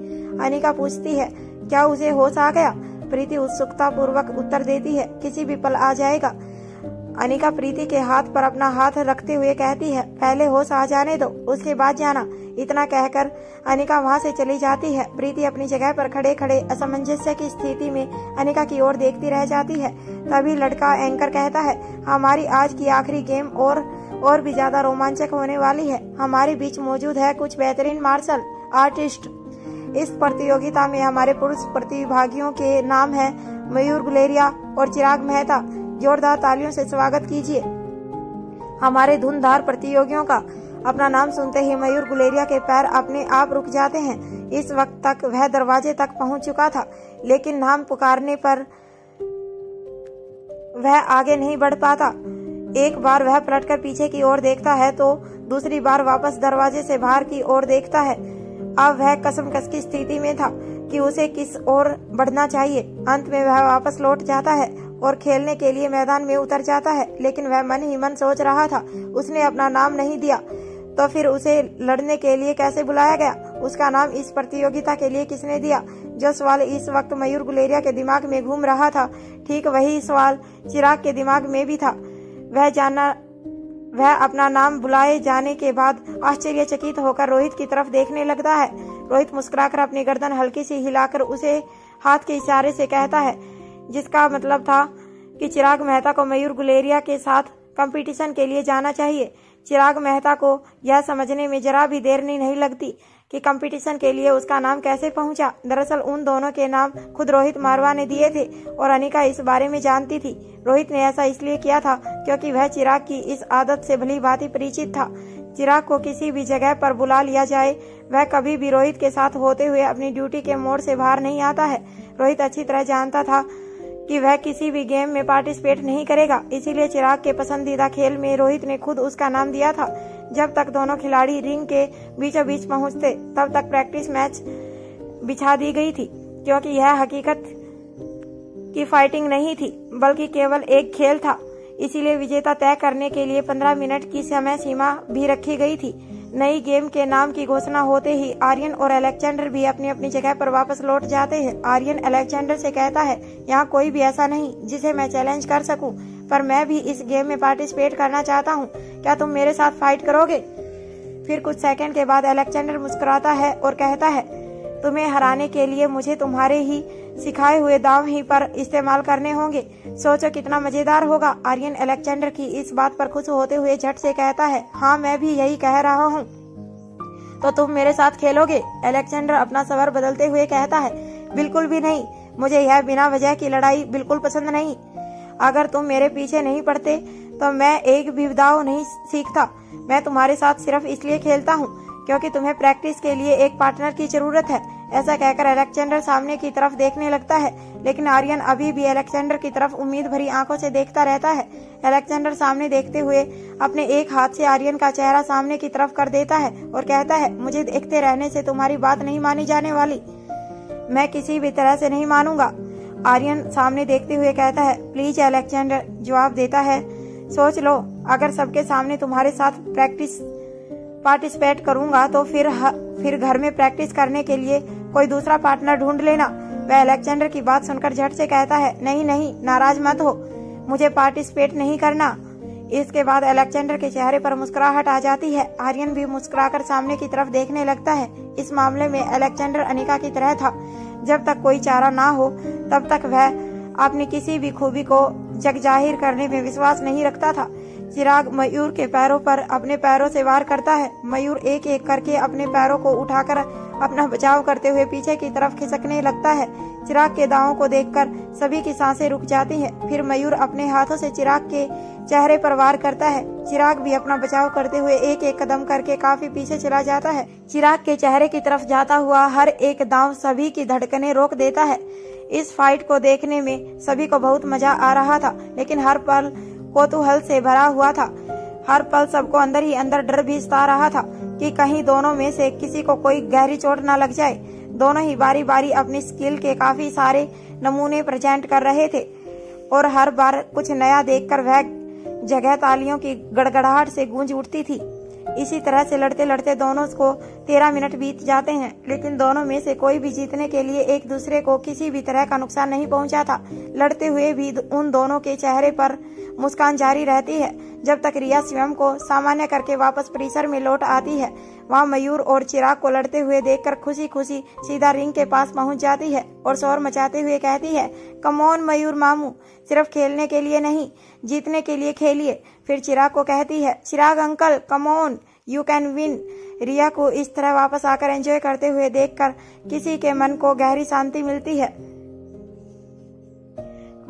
अनिका पूछती है, क्या उसे होश आ गया? प्रीति उत्सुकता पूर्वक उत्तर देती है, किसी भी पल आ जाएगा। अनिका प्रीति के हाथ पर अपना हाथ रखते हुए कहती है, पहले होश आ जाने दो, उसके बाद जाना। इतना कहकर अनिका वहां से चली जाती है। प्रीति अपनी जगह पर खड़े खड़े असमंजस्य की स्थिति में अनिका की ओर देखती रह जाती है। तभी लड़का एंकर कहता है, हमारी आज की आखिरी गेम और भी ज्यादा रोमांचक होने वाली है। हमारे बीच मौजूद है कुछ बेहतरीन मार्शल आर्टिस्ट। इस प्रतियोगिता में हमारे पुरुष प्रतिभागियों के नाम है मयूर गुलेरिया और चिराग मेहता। जोरदार तालियों से स्वागत कीजिए। हमारे धुनधार प्रतियोगियों का अपना नाम सुनते ही मयूर गुलेरिया के पैर अपने आप रुक जाते हैं। इस वक्त तक वह दरवाजे तक पहुंच चुका था, लेकिन नाम पुकारने पर वह आगे नहीं बढ़ पाता। एक बार वह पलटकर पीछे की ओर देखता है तो दूसरी बार वापस दरवाजे से बाहर की ओर देखता है। अब वह कसमकस की स्थिति में था कि उसे किस ओर बढ़ना चाहिए। अंत में वह वापस लौट जाता है और खेलने के लिए मैदान में उतर जाता है, लेकिन वह मन ही मन सोच रहा था, उसने अपना नाम नहीं दिया तो फिर उसे लड़ने के लिए कैसे बुलाया गया? उसका नाम इस प्रतियोगिता के लिए किसने दिया? जो सवाल इस वक्त मयूर गुलेरिया के दिमाग में घूम रहा था, ठीक वही सवाल चिराग के दिमाग में भी था। वह अपना नाम बुलाए जाने के बाद आश्चर्यचकित होकर रोहित की तरफ देखने लगता है। रोहित मुस्कुराकर अपनी गर्दन हल्की सी हिलाकर उसे हाथ के इशारे से कहता है, जिसका मतलब था कि चिराग मेहता को मयूर गुलेरिया के साथ कंपटीशन के लिए जाना चाहिए। चिराग मेहता को यह समझने में जरा भी देर नहीं लगती कि कंपटीशन के लिए उसका नाम कैसे पहुंचा। दरअसल उन दोनों के नाम खुद रोहित मारवा ने दिए थे और अनिका इस बारे में जानती थी। रोहित ने ऐसा इसलिए किया था क्योंकि वह चिराग की इस आदत से भली भांति परिचित था। चिराग को किसी भी जगह पर बुला लिया जाए, वह कभी भी रोहित के साथ होते हुए अपनी ड्यूटी के मोड़ से बाहर नहीं आता है। रोहित अच्छी तरह जानता था कि वह किसी भी गेम में पार्टिसिपेट नहीं करेगा, इसीलिए चिराग के पसंदीदा खेल में रोहित ने खुद उसका नाम दिया था। जब तक दोनों खिलाड़ी रिंग के बीचों बीच पहुंचते तब तक प्रैक्टिस मैच बिछा दी गई थी, क्योंकि यह हकीकत की फाइटिंग नहीं थी बल्कि केवल एक खेल था। इसीलिए विजेता तय करने के लिए 15 मिनट की समय सीमा भी रखी गई थी। नई गेम के नाम की घोषणा होते ही आर्यन और अलेक्जेंडर भी अपनी अपनी जगह पर वापस लौट जाते हैं। आर्यन अलेक्जेंडर से कहता है, यहाँ कोई भी ऐसा नहीं जिसे मैं चैलेंज कर सकूं, पर मैं भी इस गेम में पार्टिसिपेट करना चाहता हूँ। क्या तुम मेरे साथ फाइट करोगे? फिर कुछ सेकंड के बाद अलेक्जेंडर मुस्कुराता है और कहता है, तुम्हें हराने के लिए मुझे तुम्हारे ही सिखाए हुए दांव ही पर इस्तेमाल करने होंगे। सोचो कितना मजेदार होगा। आर्यन अलेक्जेंडर की इस बात पर खुश होते हुए झट से कहता है, हाँ मैं भी यही कह रहा हूँ। तो तुम मेरे साथ खेलोगे? अलेक्जेंडर अपना सवाल बदलते हुए कहता है, बिल्कुल भी नहीं, मुझे यह बिना वजह की लड़ाई बिल्कुल पसंद नहीं। अगर तुम मेरे पीछे नहीं पड़ते तो मैं एक भी दांव नहीं सीखता। मैं तुम्हारे साथ सिर्फ इसलिए खेलता हूँ क्योंकि तुम्हें प्रैक्टिस के लिए एक पार्टनर की जरूरत है। ऐसा कहकर अलेक्जेंडर सामने की तरफ देखने लगता है, लेकिन आर्यन अभी भी अलेक्जेंडर की तरफ उम्मीद भरी आंखों से देखता रहता है। अलेक्जेंडर सामने देखते हुए अपने एक हाथ से आर्यन का चेहरा सामने की तरफ कर देता है और कहता है, मुझे देखते रहने से तुम्हारी बात नहीं मानी जाने वाली। मैं किसी भी तरह से नहीं मानूंगा। आर्यन सामने देखते हुए कहता है, प्लीज अलेक्जेंडर जवाब देता है, सोच लो, अगर सबके सामने तुम्हारे साथ पार्टिसिपेट करूंगा तो फिर घर में प्रैक्टिस करने के लिए कोई दूसरा पार्टनर ढूंढ लेना। वह अलेक्जेंडर की बात सुनकर झट से कहता है, नहीं नहीं, नाराज मत हो, मुझे पार्टिसिपेट नहीं करना। इसके बाद अलेक्जेंडर के चेहरे पर मुस्कुराहट आ जाती है। आर्यन भी मुस्कुराकर सामने की तरफ देखने लगता है। इस मामले में अलेक्जेंडर अनिका की तरह था। जब तक कोई चारा ना हो तब तक वह अपनी किसी भी खूबी को जग जाहिर करने में विश्वास नहीं रखता था। चिराग मयूर के पैरों पर अपने पैरों से वार करता है। मयूर एक एक करके अपने पैरों को उठाकर अपना बचाव करते हुए पीछे की तरफ खिसकने लगता है। चिराग के दांवों को देखकर सभी की सांसें रुक जाती हैं। फिर मयूर अपने हाथों से चिराग के चेहरे पर वार करता है। चिराग भी अपना बचाव करते हुए एक एक कदम करके काफी पीछे चला जाता है। चिराग के चेहरे की तरफ जाता हुआ हर एक दांव सभी की धड़कनें रोक देता है। इस फाइट को देखने में सभी को बहुत मजा आ रहा था, लेकिन हर पल कौतूहल से भरा हुआ था। हर पल सबको अंदर ही अंदर डर भी सता रहा था कि कहीं दोनों में से किसी को कोई गहरी चोट न लग जाए। दोनों ही बारी बारी अपनी स्किल के काफी सारे नमूने प्रेजेंट कर रहे थे और हर बार कुछ नया देखकर वह जगह तालियों की गड़गड़ाहट से गूंज उठती थी। इसी तरह से लड़ते लड़ते दोनों को 13 मिनट बीत जाते हैं, लेकिन दोनों में से कोई भी जीतने के लिए एक दूसरे को किसी भी तरह का नुकसान नहीं पहुंचा था। लड़ते हुए भी उन दोनों के चेहरे पर मुस्कान जारी रहती है जब तक रिया स्वयं को सामान्य करके वापस परिसर में लौट आती है। वहाँ मयूर और चिराग को लड़ते हुए देखकर खुशी खुशी सीधा रिंग के पास पहुंच जाती है और शोर मचाते हुए कहती है, कम ऑन मयूर मामू, सिर्फ खेलने के लिए नहीं, जीतने के लिए खेलिए। फिर चिराग को कहती है, Chirag uncle come on, you can win. Riya को इस तरह वापस आकर एंजॉय करते हुए देखकर किसी के मन को गहरी शांति मिलती है।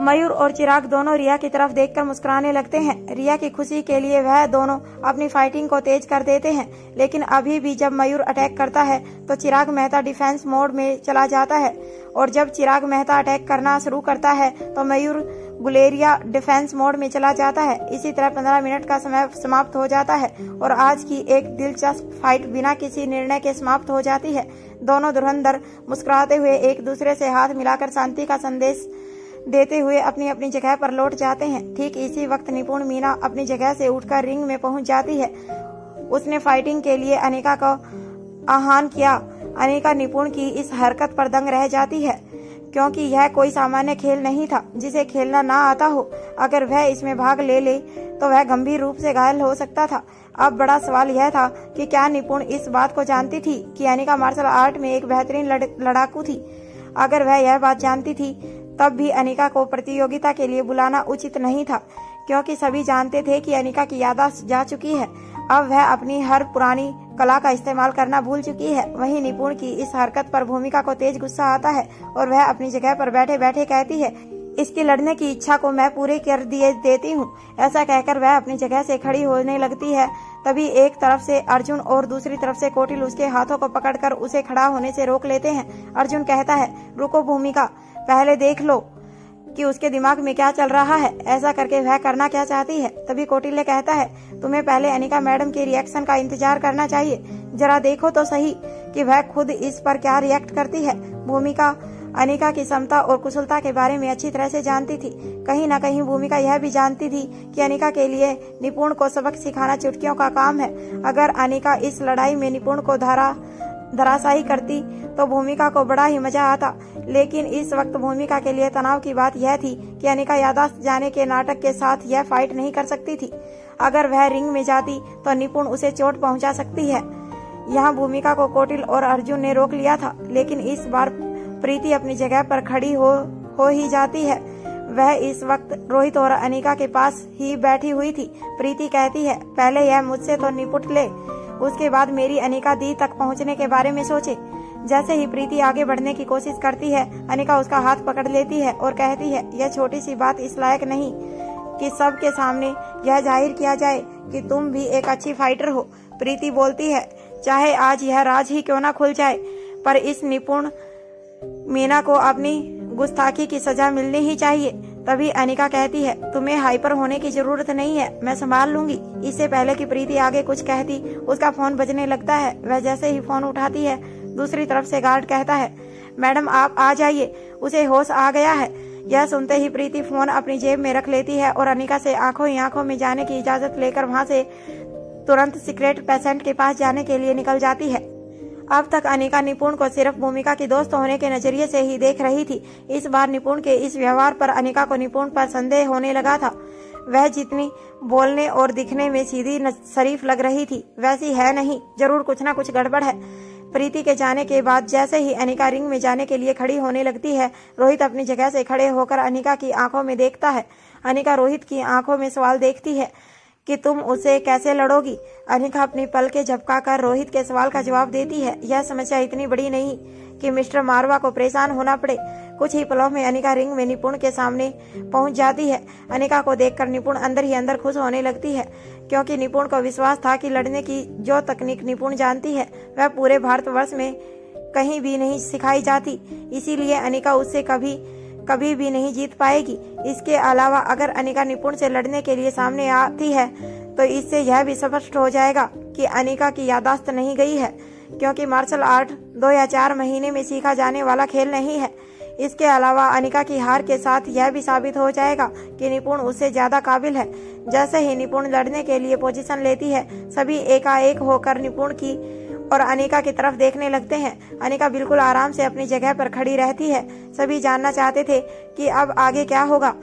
मयूर और चिराग दोनों रिया की तरफ देखकर मुस्कुराने लगते हैं। रिया की खुशी के लिए वह दोनों अपनी फाइटिंग को तेज कर देते हैं, लेकिन अभी भी जब मयूर अटैक करता है तो चिराग मेहता डिफेंस मोड में चला जाता है, और जब चिराग मेहता अटैक करना शुरू करता है तो मयूर गुलेरिया डिफेंस मोड में चला जाता है। इसी तरह 15 मिनट का समय समाप्त हो जाता है और आज की एक दिलचस्प फाइट बिना किसी निर्णय के समाप्त हो जाती है। दोनों धुरंधर मुस्कुराते हुए एक दूसरे से हाथ मिलाकर शांति का संदेश देते हुए अपनी अपनी जगह पर लौट जाते हैं। ठीक इसी वक्त निपुण मीना अपनी जगह से उठकर रिंग में पहुंच जाती है। उसने फाइटिंग के लिए अनिका को आह्वान किया। अनिका निपुण की इस हरकत पर दंग रह जाती है, क्योंकि यह कोई सामान्य खेल नहीं था जिसे खेलना ना आता हो। अगर वह इसमें भाग ले तो वह गंभीर रूप से घायल हो सकता था। अब बड़ा सवाल यह था कि क्या निपुण इस बात को जानती थी कि अनिका मार्शल आर्ट में एक बेहतरीन लड़ाकू थी। अगर वह यह बात जानती थी तब भी अनिका को प्रतियोगिता के लिए बुलाना उचित नहीं था, क्योंकि सभी जानते थे कि अनिका की याददाश्त जा चुकी है। अब वह अपनी हर पुरानी कला का इस्तेमाल करना भूल चुकी है। वहीं निपुण की इस हरकत पर भूमिका को तेज गुस्सा आता है और वह अपनी जगह पर बैठे बैठे कहती है, इसकी लड़ने की इच्छा को मैं पूरी कर देती हूँ। ऐसा कहकर वह अपनी जगह से खड़ी होने लगती है। तभी एक तरफ से अर्जुन और दूसरी तरफ से कौटिल उसके हाथों को पकड़कर उसे खड़ा होने से रोक लेते हैं। अर्जुन कहता है, रुको भूमिका, पहले देख लो कि उसके दिमाग में क्या चल रहा है। ऐसा करके वह करना क्या चाहती है। तभी कौटिल्य कहता है, तुम्हें पहले अनिका मैडम के रिएक्शन का इंतजार करना चाहिए। जरा देखो तो सही कि वह खुद इस पर क्या रिएक्ट करती है। भूमिका अनिका की क्षमता और कुशलता के बारे में अच्छी तरह से जानती थी। कहीं न कहीं भूमिका यह भी जानती थी कि अनिका के लिए निपुण को सबक सिखाना चुटकियों का काम है। अगर अनिका इस लड़ाई में निपुण को धराशायी करती तो भूमिका को बड़ा ही मजा आता, लेकिन इस वक्त भूमिका के लिए तनाव की बात यह थी कि अनिका याददाश्त जाने के नाटक के साथ यह फाइट नहीं कर सकती थी। अगर वह रिंग में जाती तो निपुण उसे चोट पहुंचा सकती है। यहाँ भूमिका को कौटिल और अर्जुन ने रोक लिया था, लेकिन इस बार प्रीति अपनी जगह पर खड़ी हो ही जाती है। वह इस वक्त रोहित और अनिका के पास ही बैठी हुई थी। प्रीति कहती है, पहले यह मुझसे तो निपट ले, उसके बाद मेरी अनिका दी तक पहुंचने के बारे में सोचे। जैसे ही प्रीति आगे बढ़ने की कोशिश करती है, अनिका उसका हाथ पकड़ लेती है और कहती है, यह छोटी सी बात इस लायक नहीं कि सबके सामने यह जाहिर किया जाए कि तुम भी एक अच्छी फाइटर हो। प्रीति बोलती है, चाहे आज यह राज ही क्यों ना खुल जाए, पर इस निपुण मीना को अपनी गुस्ताखी की सजा मिलनी ही चाहिए। तभी अनिका कहती है, तुम्हें हाइपर होने की जरूरत नहीं है, मैं संभाल लूंगी। इससे पहले कि प्रीति आगे कुछ कहती, उसका फोन बजने लगता है। वह जैसे ही फोन उठाती है, दूसरी तरफ से गार्ड कहता है, मैडम आप आ जाइए, उसे होश आ गया है। यह सुनते ही प्रीति फोन अपनी जेब में रख लेती है और अनिका से आंखों ही आंखों में जाने की इजाजत लेकर वहां से तुरंत सीक्रेट पेशेंट के पास जाने के लिए निकल जाती है। अब तक अनिका निपुण को सिर्फ भूमिका की दोस्त होने के नजरिए से ही देख रही थी। इस बार निपुण के इस व्यवहार पर अनिका को निपुण पर संदेह होने लगा था। वह जितनी बोलने और दिखने में सीधी शरीफ लग रही थी, वैसी है नहीं। जरूर कुछ न कुछ गड़बड़ है। प्रीति के जाने के बाद जैसे ही अनिका रिंग में जाने के लिए खड़ी होने लगती है, रोहित अपनी जगह से खड़े होकर अनिका की आंखों में देखता है। अनिका रोहित की आंखों में सवाल देखती है कि तुम उसे कैसे लड़ोगी। अनिका अपनी पलकें झपकाकर रोहित के सवाल का जवाब देती है। यह समस्या इतनी बड़ी नहीं कि मिस्टर मारवा को परेशान होना पड़े। कुछ ही पलों में अनिका रिंग में निपुण के सामने पहुंच जाती है। अनिका को देखकर निपुण अंदर ही अंदर खुश होने लगती है, क्योंकि निपुण को विश्वास था कि लड़ने की जो तकनीक निपुण जानती है वह पूरे भारतवर्ष में कहीं भी नहीं सिखाई जाती। इसीलिए अनिका उससे कभी भी नहीं जीत पाएगी। इसके अलावा अगर अनिका निपुण से लड़ने के लिए सामने आती है तो इससे यह भी स्पष्ट हो जाएगा कि अनिका की याददाश्त नहीं गई है, क्योंकि मार्शल आर्ट 2 या 4 महीने में सीखा जाने वाला खेल नहीं है। इसके अलावा अनिका की हार के साथ यह भी साबित हो जाएगा कि निपुण उससे ज्यादा काबिल है। जैसे ही निपुण लड़ने के लिए पोजीशन लेती है, सभी एकाएक होकर निपुण की और अनिका की तरफ देखने लगते हैं। अनिका बिल्कुल आराम से अपनी जगह पर खड़ी रहती है। सभी जानना चाहते थे कि अब आगे क्या होगा।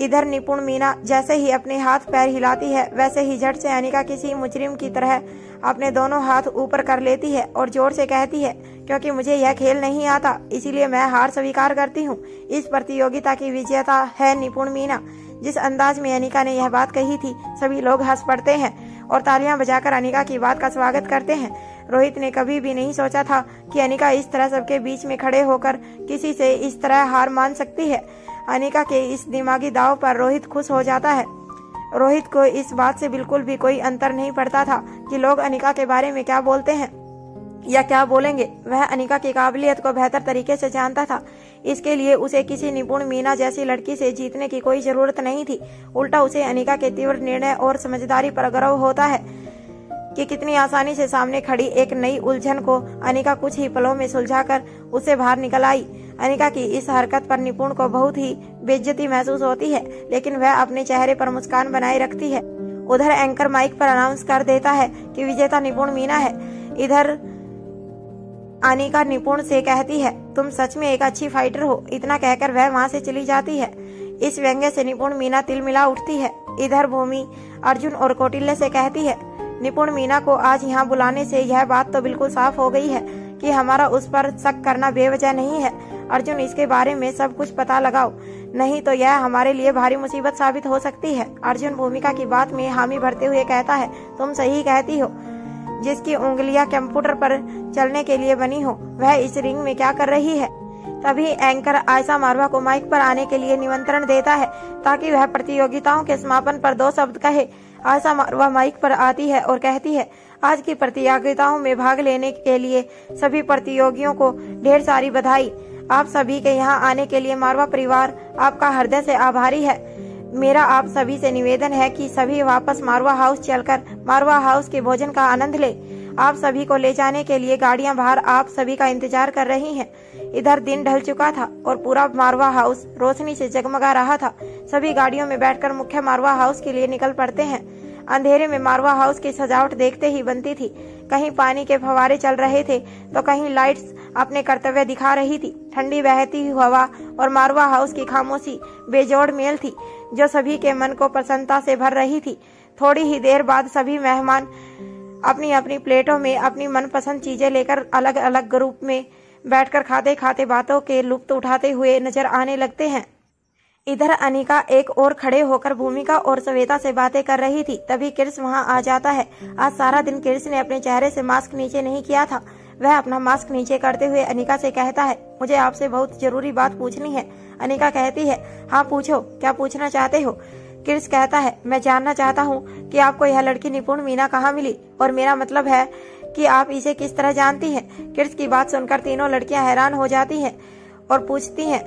इधर निपुण मीना जैसे ही अपने हाथ पैर हिलाती है वैसे ही झट से अनिका किसी मुजरिम की तरह अपने दोनों हाथ ऊपर कर लेती है और जोर से कहती है, क्योंकि मुझे यह खेल नहीं आता इसीलिए मैं हार स्वीकार करती हूँ। इस प्रतियोगिता की विजेता है निपुण मीना। जिस अंदाज में अनिका ने यह बात कही थी सभी लोग हंस पड़ते हैं और तालियां बजाकर अनिका की बात का स्वागत करते हैं। रोहित ने कभी भी नहीं सोचा था कि अनिका इस तरह सबके बीच में खड़े होकर किसी से इस तरह हार मान सकती है। अनिका के इस दिमागी दाव पर रोहित खुश हो जाता है। रोहित को इस बात से बिल्कुल भी कोई अंतर नहीं पड़ता था कि लोग अनिका के बारे में क्या बोलते हैं या क्या बोलेंगे। वह अनिका की काबिलियत को बेहतर तरीके से जानता था। इसके लिए उसे किसी निपुण मीना जैसी लड़की से जीतने की कोई जरूरत नहीं थी। उल्टा उसे अनिका के तीव्र निर्णय और समझदारी पर गर्व होता है कि कितनी आसानी से सामने खड़ी एक नई उलझन को अनिका कुछ ही पलों में सुलझाकर उससे बाहर निकल आई। अनिका की इस हरकत पर निपुण को बहुत ही बेइज्जती महसूस होती है, लेकिन वह अपने चेहरे पर मुस्कान बनाए रखती है। उधर एंकर माइक पर अनाउंस कर देता है कि विजेता निपुण मीना है। इधर अनिका निपुण से कहती है, तुम सच में एक अच्छी फाइटर हो। इतना कहकर वह वहां से चली जाती है। इस व्यंग्य से निपुण मीना तिलमिला उठती है। इधर भूमि अर्जुन और कौटिल्य से कहती है, निपुण मीना को आज यहाँ बुलाने से यह बात तो बिल्कुल साफ हो गई है कि हमारा उस पर शक करना बेवजह नहीं है। अर्जुन, इसके बारे में सब कुछ पता लगाओ, नहीं तो यह हमारे लिए भारी मुसीबत साबित हो सकती है। अर्जुन भूमिका की बात में हामी भरते हुए कहता है, तुम सही कहती हो। जिसकी उंगलियां कंप्यूटर पर चलने के लिए बनी हो वह इस रिंग में क्या कर रही है। तभी एंकर आयशा मारवा को माइक पर आने के लिए निमंत्रण देता है ताकि वह प्रतियोगिताओं के समापन पर 2 शब्द कहे। आयशा मारवा माइक पर आती है और कहती है, आज की प्रतियोगिताओं में भाग लेने के लिए सभी प्रतियोगियों को ढेर सारी बधाई। आप सभी के यहाँ आने के लिए मारवा परिवार आपका हृदय से आभारी है। मेरा आप सभी से निवेदन है कि सभी वापस मारवा हाउस चलकर मारवा हाउस के भोजन का आनंद ले। आप सभी को ले जाने के लिए गाड़ियां बाहर आप सभी का इंतजार कर रही हैं। इधर दिन ढल चुका था और पूरा मारवा हाउस रोशनी से जगमगा रहा था। सभी गाड़ियों में बैठकर मुख्य मारवा हाउस के लिए निकल पड़ते हैं। अंधेरे में मारवा हाउस की सजावट देखते ही बनती थी। कहीं पानी के फव्वारे चल रहे थे तो कहीं लाइट्स अपने कर्तव्य दिखा रही थी। ठंडी बहती हवा और मारवा हाउस की खामोशी बेजोड़ मेल थी जो सभी के मन को प्रसन्नता से भर रही थी। थोड़ी ही देर बाद सभी मेहमान अपनी अपनी प्लेटों में अपनी मनपसंद चीजें लेकर अलग अलग ग्रुप में बैठकर खाते खाते बातों के लुत्फ उठाते हुए नजर आने लगते हैं। इधर अनिका एक और खड़े होकर भूमिका और श्वेता से बातें कर रही थी। तभी कृष्ण वहां आ जाता है। आज सारा दिन कृष्ण ने अपने चेहरे से मास्क नीचे नहीं किया था। वह अपना मास्क नीचे करते हुए अनिका से कहता है, मुझे आपसे बहुत जरूरी बात पूछनी है। अनिका कहती है, हाँ पूछो, क्या पूछना चाहते हो। कृष्ण कहता है, मैं जानना चाहता हूँ कि आपको यह लड़की निपुण मीना कहाँ मिली, और मेरा मतलब है कि आप इसे किस तरह जानती हैं। कृष्ण की बात सुनकर तीनों लड़कियां हैरान हो जाती हैं और पूछती हैं,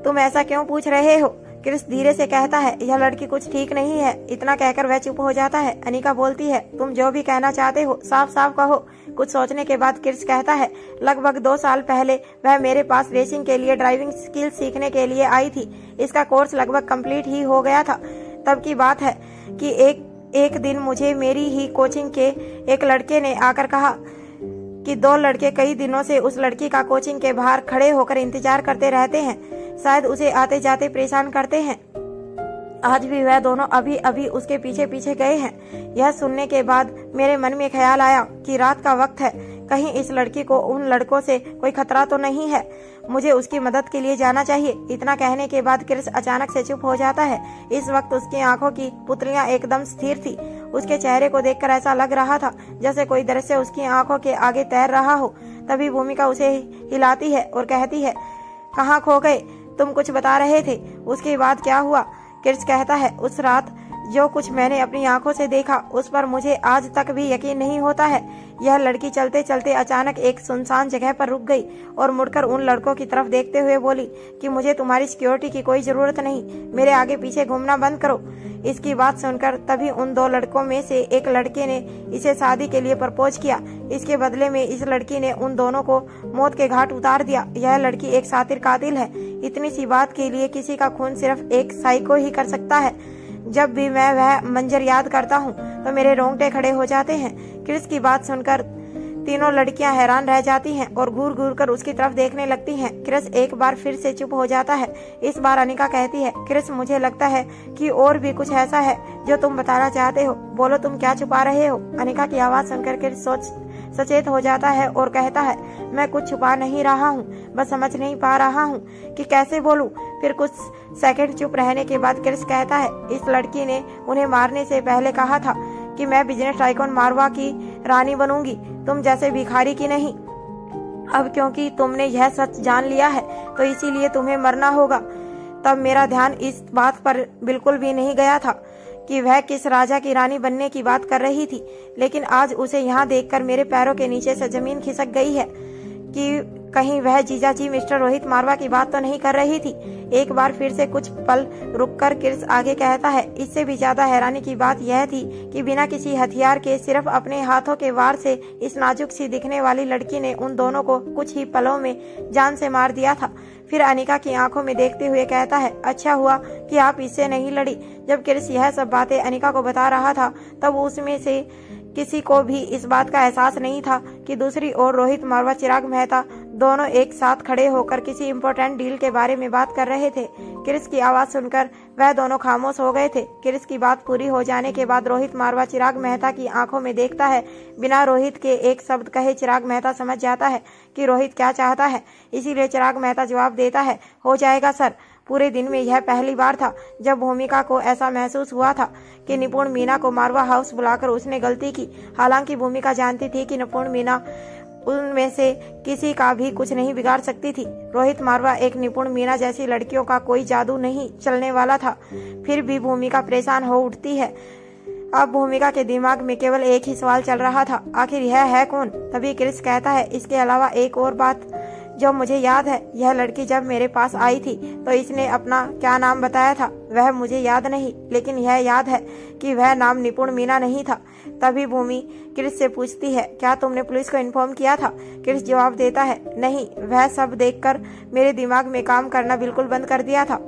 तुम ऐसा क्यों पूछ रहे हो। कृष्ण धीरे से कहता है, यह लड़की कुछ ठीक नहीं है। इतना कहकर वह चुप हो जाता है। अनिका बोलती है, तुम जो भी कहना चाहते हो साफ साफ कहो। कुछ सोचने के बाद कृष्ण कहता है, लगभग 2 साल पहले वह मेरे पास रेसिंग के लिए ड्राइविंग स्किल सीखने के लिए आई थी। इसका कोर्स लगभग कंप्लीट ही हो गया था। तब की बात है कि एक दिन मुझे मेरी ही कोचिंग के एक लड़के ने आकर कहा कि 2 लड़के कई दिनों से उस लड़की का कोचिंग के बाहर खड़े होकर इंतजार करते रहते हैं। शायद उसे आते जाते परेशान करते हैं। आज भी वह दोनों अभी अभी उसके पीछे पीछे गए हैं। यह सुनने के बाद मेरे मन में ख्याल आया कि रात का वक्त है, कहीं इस लड़की को उन लड़कों से कोई खतरा तो नहीं है। मुझे उसकी मदद के लिए जाना चाहिए। इतना कहने के बाद कृष्ण अचानक से चुप हो जाता है। इस वक्त उसकी आंखों की पुतलियां एकदम स्थिर थी। उसके चेहरे को देखकर ऐसा लग रहा था जैसे कोई दृश्य उसकी आंखों के आगे तैर रहा हो। तभी भूमिका उसे हिलाती है और कहती है, कहाँ खो गए, तुम कुछ बता रहे थे, उसके बाद क्या हुआ। कृष्ण कहता है, उस रात जो कुछ मैंने अपनी आंखों से देखा उस पर मुझे आज तक भी यकीन नहीं होता है। यह लड़की चलते चलते अचानक एक सुनसान जगह पर रुक गई और मुड़कर उन लड़कों की तरफ देखते हुए बोली कि मुझे तुम्हारी सिक्योरिटी की कोई जरूरत नहीं, मेरे आगे पीछे घूमना बंद करो। इसकी बात सुनकर तभी उन 2 लड़कों में से एक लड़के ने इसे शादी के लिए प्रपोज किया। इसके बदले में इस लड़की ने उन दोनों को मौत के घाट उतार दिया। यह लड़की एक शातिर कातिल है। इतनी सी बात के लिए किसी का खून सिर्फ एक साइको ही कर सकता है। जब भी मैं वह मंजर याद करता हूँ तो मेरे रोंगटे खड़े हो जाते हैं। कृष्ण की बात सुनकर तीनों लड़कियां हैरान रह जाती हैं और घूर घूर कर उसकी तरफ देखने लगती हैं। क्रिस एक बार फिर से चुप हो जाता है। इस बार अनिका कहती है, क्रिस मुझे लगता है कि और भी कुछ ऐसा है जो तुम बताना चाहते हो, बोलो तुम क्या छुपा रहे हो। अनिका की आवाज सुनकर क्रिस सचेत हो जाता है और कहता है, मैं कुछ छुपा नहीं रहा हूँ, बस समझ नहीं पा रहा हूँ कि कैसे बोलूँ। फिर कुछ सेकंड चुप रहने के बाद क्रिस कहता है, इस लड़की ने उन्हें मारने से पहले कहा था कि मैं बिजनेस टाइकून मारवा की रानी बनूंगी, तुम जैसे भिखारी की नहीं। अब क्योंकि तुमने यह सच जान लिया है तो इसीलिए तुम्हें मरना होगा। तब मेरा ध्यान इस बात पर बिल्कुल भी नहीं गया था कि वह किस राजा की रानी बनने की बात कर रही थी, लेकिन आज उसे यहाँ देखकर मेरे पैरों के नीचे से जमीन खिसक गई है कि कहीं वह जीजाजी मिस्टर रोहित मारवा की बात तो नहीं कर रही थी। एक बार फिर से कुछ पल रुककर क्रिस आगे कहता है, इससे भी ज्यादा हैरानी की बात यह थी कि बिना किसी हथियार के सिर्फ अपने हाथों के वार से इस नाजुक सी दिखने वाली लड़की ने उन दोनों को कुछ ही पलों में जान से मार दिया था। फिर अनिका की आंखों में देखते हुए कहता है, अच्छा हुआ कि आप इससे नहीं लड़ी। जब क्रिस यह सब बातें अनिका को बता रहा था तब उसमें से किसी को भी इस बात का एहसास नहीं था कि दूसरी ओर रोहित मारवा चिराग मेहता दोनों एक साथ खड़े होकर किसी इम्पोर्टेंट डील के बारे में बात कर रहे थे। क्रिस की आवाज सुनकर वह दोनों खामोश हो गए थे। क्रिस की बात पूरी हो जाने के बाद रोहित मारवा चिराग मेहता की आंखों में देखता है। बिना रोहित के एक शब्द कहे चिराग मेहता समझ जाता है कि रोहित क्या चाहता है, इसीलिए चिराग मेहता जवाब देता है, हो जाएगा सर। पूरे दिन में यह पहली बार था जब भूमिका को ऐसा महसूस हुआ था कि निपुण मीना को मारवा हाउस बुलाकर उसने गलती की। हालांकि भूमिका जानती थी कि निपुण मीना उनमें से किसी का भी कुछ नहीं बिगाड़ सकती थी। रोहित मारवा एक निपुण मीना जैसी लड़कियों का कोई जादू नहीं चलने वाला था। फिर भी भूमिका परेशान हो उठती है। अब भूमिका के दिमाग में केवल एक ही सवाल चल रहा था, आखिर यह है कौन। तभी क्रिस कहता है, इसके अलावा एक और बात जो मुझे याद है, यह लड़की जब मेरे पास आई थी तो इसने अपना क्या नाम बताया था वह मुझे याद नहीं, लेकिन यह याद है कि वह नाम निपुण मीना नहीं था। तभी भूमि क्रिस से पूछती है, क्या तुमने पुलिस को इन्फॉर्म किया था। क्रिस जवाब देता है, नहीं, वह सब देखकर मेरे दिमाग में काम करना बिल्कुल बंद कर दिया था।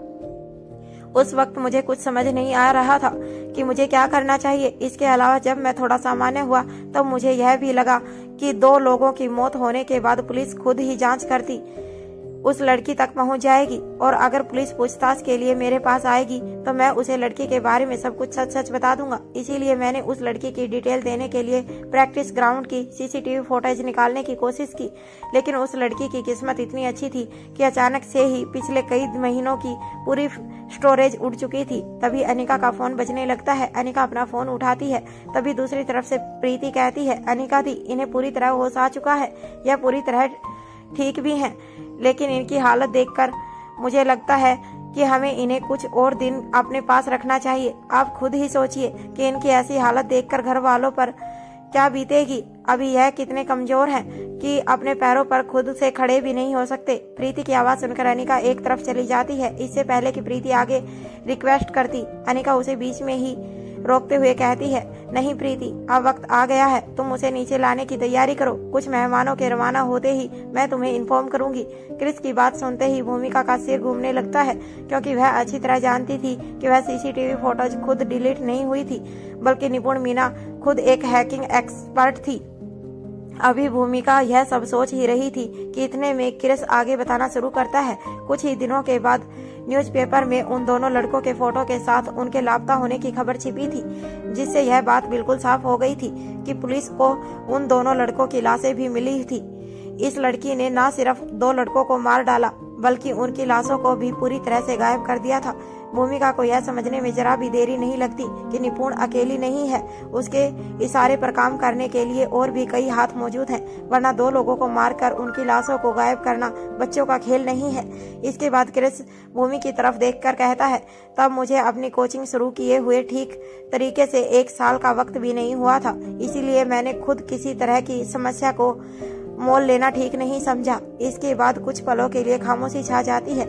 उस वक्त मुझे कुछ समझ नहीं आ रहा था कि मुझे क्या करना चाहिए। इसके अलावा जब मैं थोड़ा सामान्य हुआ तब मुझे यह भी लगा कि 2 लोगों की मौत होने के बाद पुलिस खुद ही जांच करती उस लड़की तक पहुंच जाएगी, और अगर पुलिस पूछताछ के लिए मेरे पास आएगी तो मैं उसे लड़की के बारे में सब कुछ सच सच बता दूंगा। इसीलिए मैंने उस लड़की की डिटेल देने के लिए प्रैक्टिस ग्राउंड की सीसीटीवी फुटेज निकालने की कोशिश की, लेकिन उस लड़की की किस्मत इतनी अच्छी थी कि अचानक से ही पिछले कई महीनों की पूरी स्टोरेज उड़ चुकी थी। तभी अनिका का फोन बजने लगता है। अनिका अपना फोन उठाती है। तभी दूसरी तरफ से प्रीति कहती है, अनिका दी, इन्हें पूरी तरह होश आ चुका है, यह पूरी तरह ठीक भी हैं, लेकिन इनकी हालत देखकर मुझे लगता है कि हमें इन्हें कुछ और दिन अपने पास रखना चाहिए। आप खुद ही सोचिए कि इनकी ऐसी हालत देखकर घर वालों पर क्या बीतेगी। अभी यह कितने कमजोर हैं कि अपने पैरों पर खुद से खड़े भी नहीं हो सकते। प्रीति की आवाज सुनकर अनिका एक तरफ चली जाती है। इससे पहले कि प्रीति आगे रिक्वेस्ट करती, अनिका उसे बीच में ही रोकते हुए कहती है, नहीं प्रीति, अब वक्त आ गया है, तुम उसे नीचे लाने की तैयारी करो। कुछ मेहमानों के रवाना होते ही मैं तुम्हें इन्फॉर्म करूंगी। क्रिस की बात सुनते ही भूमिका का सिर घूमने लगता है, क्योंकि वह अच्छी तरह जानती थी कि वह सीसीटीवी फोटोज खुद डिलीट नहीं हुई थी, बल्कि निपुण मीना खुद एक हैकिंग एक्सपर्ट थी। अभी भूमिका यह सब सोच ही रही थी कि इतने में क्रिस आगे बताना शुरू करता है। कुछ ही दिनों के बाद न्यूज़पेपर में उन दोनों लड़कों के फोटो के साथ उनके लापता होने की खबर छिपी थी, जिससे यह बात बिल्कुल साफ हो गई थी कि पुलिस को उन दोनों लड़कों की लाशें भी मिली थी। इस लड़की ने न सिर्फ 2 लड़कों को मार डाला, बल्कि उनकी लाशों को भी पूरी तरह से गायब कर दिया था। भूमिका को यह समझने में जरा भी देरी नहीं लगती कि निपुण अकेली नहीं है, उसके इशारे पर काम करने के लिए और भी कई हाथ मौजूद हैं, वरना 2 लोगों को मारकर उनकी लाशों को गायब करना बच्चों का खेल नहीं है। इसके बाद क्रिस भूमि की तरफ देखकर कहता है, तब मुझे अपनी कोचिंग शुरू किए हुए ठीक तरीके से 1 साल का वक्त भी नहीं हुआ था, इसीलिए मैंने खुद किसी तरह की समस्या को मोल लेना ठीक नहीं समझा। इसके बाद कुछ पलों के लिए खामोशी छा जाती है।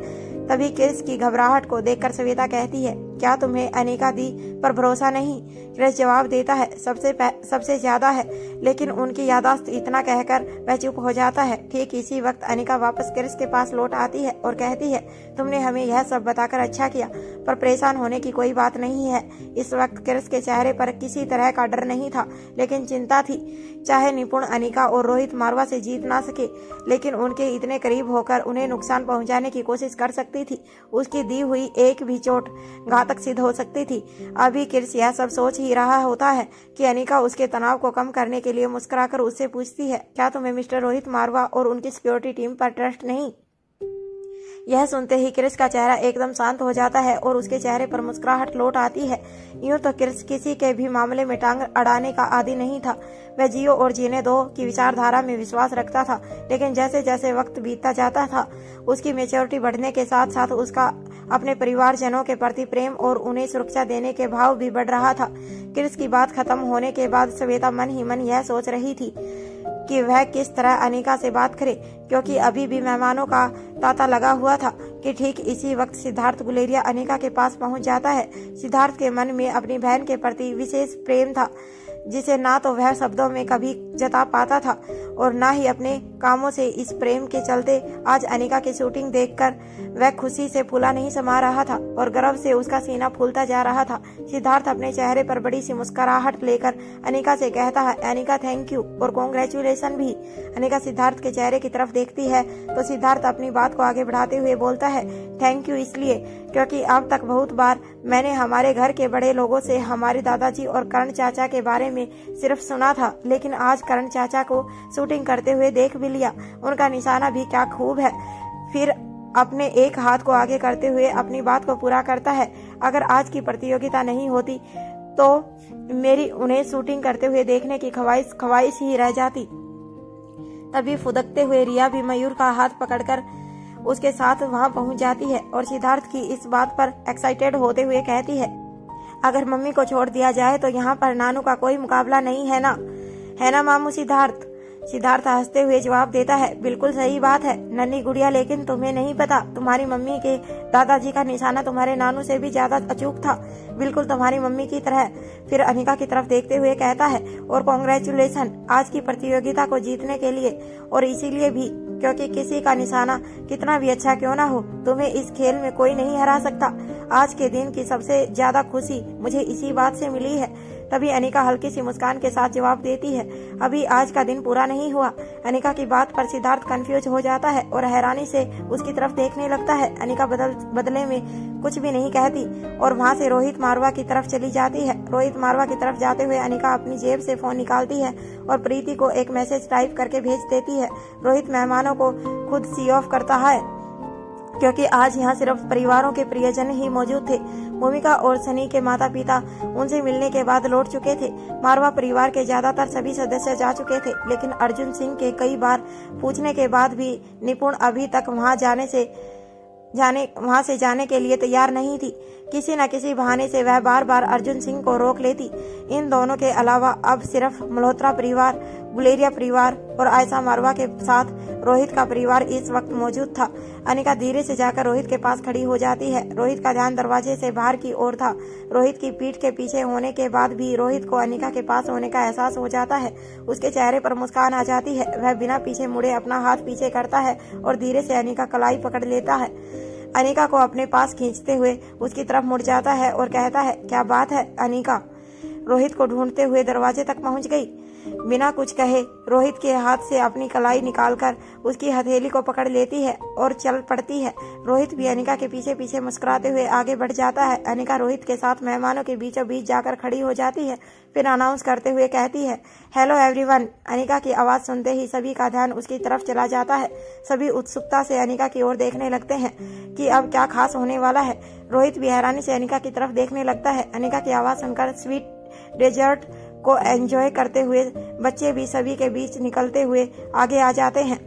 तभी क्रिस की घबराहट को देखकर सविता कहती है, क्या तुम्हें अनिका दी पर भरोसा नहीं? क्रिस जवाब देता है, सबसे ज्यादा है, लेकिन उनकी याददाश्त इतना कहकर वह चुप हो जाता है। ठीक इसी वक्त अनिका वापस क्रिस के पास लौट आती है और कहती है, तुमने हमें यह सब बताकर अच्छा किया, पर परेशान होने की कोई बात नहीं है। इस वक्त क्रिस के चेहरे पर किसी तरह का डर नहीं था, लेकिन चिंता थी। चाहे निपुण अनिका और रोहित मारवा से जीत ना सके, लेकिन उनके इतने करीब होकर उन्हें नुकसान पहुंचाने की कोशिश कर सकती थी। उसकी दी हुई एक भी चोट घातक सिद्ध हो सकती थी। अभी क्रिस यह सब सोच ही रहा होता है कि अनिका उसके तनाव को कम करने के लिए मुस्कुराकर उससे पूछती है, क्या तुम्हें मिस्टर रोहित मारवा और उनकी सिक्योरिटी टीम पर ट्रस्ट नहीं? यह सुनते ही क्रिस का चेहरा एकदम शांत हो जाता है और उसके चेहरे पर मुस्कुराहट लौट आती है। यूं तो क्रिस किसी के भी मामले में टांग अड़ाने का आदी नहीं था। वह जियो और जीने दो की विचारधारा में विश्वास रखता था, लेकिन जैसे जैसे वक्त बीतता जाता था, उसकी मैच्योरिटी बढ़ने के साथ साथ उसका अपने परिवारजनों के प्रति प्रेम और उन्हें सुरक्षा देने के भाव भी बढ़ रहा था। क्रिस की बात खत्म होने के बाद श्वेता मन ही मन यह सोच रही थी कि वह किस तरह अनिका से बात करे, क्योंकि अभी भी मेहमानों का तांता लगा हुआ था कि ठीक इसी वक्त सिद्धार्थ गुलेरिया अनिका के पास पहुंच जाता है। सिद्धार्थ के मन में अपनी बहन के प्रति विशेष प्रेम था, जिसे ना तो वह शब्दों में कभी जता पाता था और ना ही अपने कामों से। इस प्रेम के चलते आज अनिका की शूटिंग देखकर वह खुशी से फूला नहीं समा रहा था और गर्व से उसका सीना फूलता जा रहा था। सिद्धार्थ अपने चेहरे पर बड़ी सी मुस्कुराहट लेकर अनिका से कहता है, अनिका थैंक यू और कॉन्ग्रेचुलेशन भी। अनिका सिद्धार्थ के चेहरे की तरफ देखती है तो सिद्धार्थ अपनी बात को आगे बढ़ाते हुए बोलता है, थैंक यू इसलिए क्योंकि अब तक बहुत बार मैंने हमारे घर के बड़े लोगों से हमारे दादाजी और करण चाचा के बारे में सिर्फ सुना था, लेकिन आज करण चाचा को शूटिंग करते हुए देख भी लिया। उनका निशाना भी क्या खूब है। फिर अपने एक हाथ को आगे करते हुए अपनी बात को पूरा करता है, अगर आज की प्रतियोगिता नहीं होती तो मेरी उन्हें शूटिंग करते हुए देखने की ख्वाहिश ही रह जाती। तभी फुदकते हुए रिया भी मयूर का हाथ पकड़कर उसके साथ वहां पहुंच जाती है और सिद्धार्थ की इस बात पर एक्साइटेड होते हुए कहती है, अगर मम्मी को छोड़ दिया जाए तो यहाँ पर नानू का कोई मुकाबला नहीं है ना मामू सिद्धार्थ? सिद्धार्थ हंसते हुए जवाब देता है, बिल्कुल सही बात है नन्ही गुड़िया, लेकिन तुम्हें नहीं पता तुम्हारी मम्मी के दादाजी का निशाना तुम्हारे नानू से भी ज्यादा अचूक था, बिल्कुल तुम्हारी मम्मी की तरह। फिर अनिका की तरफ देखते हुए कहता है, और कॉन्ग्रेचुलेशन आज की प्रतियोगिता को जीतने के लिए, और इसीलिए भी क्योंकि किसी का निशाना कितना भी अच्छा क्यों ना हो, तुम्हें इस खेल में कोई नहीं हरा सकता। आज के दिन की सबसे ज्यादा खुशी मुझे इसी बात से मिली है। तभी अनिका हल्की सी मुस्कान के साथ जवाब देती है, अभी आज का दिन पूरा नहीं हुआ। अनिका की बात पर सिद्धार्थ कंफ्यूज हो जाता है और हैरानी से उसकी तरफ देखने लगता है। अनिका बदले में कुछ भी नहीं कहती और वहाँ से रोहित मारवा की तरफ चली जाती है। रोहित मारवा की तरफ जाते हुए अनिका अपनी जेब से फोन निकालती है और प्रीति को एक मैसेज टाइप करके भेज देती है। रोहित मेहमानों को खुद सी ऑफ करता है क्योंकि आज यहाँ सिर्फ परिवारों के प्रियजन ही मौजूद थे। भूमिका और सनी के माता पिता उनसे मिलने के बाद लौट चुके थे। मारवा परिवार के ज्यादातर सभी सदस्य जा चुके थे, लेकिन अर्जुन सिंह के कई बार पूछने के बाद भी निपुण अभी तक वहां से जाने के लिए तैयार नहीं थी। किसी न किसी बहाने से वह बार बार अर्जुन सिंह को रोक लेती। इन दोनों के अलावा अब सिर्फ मल्होत्रा परिवार, गुलेरिया परिवार और आयशा मारवा के साथ रोहित का परिवार इस वक्त मौजूद था। अनिका धीरे से जाकर रोहित के पास खड़ी हो जाती है। रोहित का ध्यान दरवाजे से बाहर की ओर था। रोहित की पीठ के पीछे होने के बाद भी रोहित को अनिका के पास होने का एहसास हो जाता है। उसके चेहरे पर मुस्कान आ जाती है। वह बिना पीछे मुड़े अपना हाथ पीछे करता है और धीरे से अनिका कलाई पकड़ लेता है। अनिका को अपने पास खींचते हुए उसकी तरफ मुड़ जाता है और कहता है, क्या बात है अनिका? रोहित को ढूंढते हुए दरवाजे तक पहुंच गई। बिना कुछ कहे रोहित के हाथ से अपनी कलाई निकालकर उसकी हथेली को पकड़ लेती है और चल पड़ती है। रोहित भी अनिका के पीछे पीछे मुस्कुराते हुए आगे बढ़ जाता है। अनिका रोहित के साथ मेहमानों के बीचों बीच जाकर खड़ी हो जाती है, फिर अनाउंस करते हुए कहती है, हेलो एवरीवन। अनिका की आवाज सुनते ही सभी का ध्यान उसकी तरफ चला जाता है। सभी उत्सुकता से अनिका की ओर देखने लगते हैं कि अब क्या खास होने वाला है। रोहित भी हैरानी से अनिका की तरफ देखने लगता है। अनिका की आवाज सुनकर स्वीट डेजर्ट को एंजॉय करते हुए बच्चे भी सभी के बीच निकलते हुए आगे आ जाते हैं।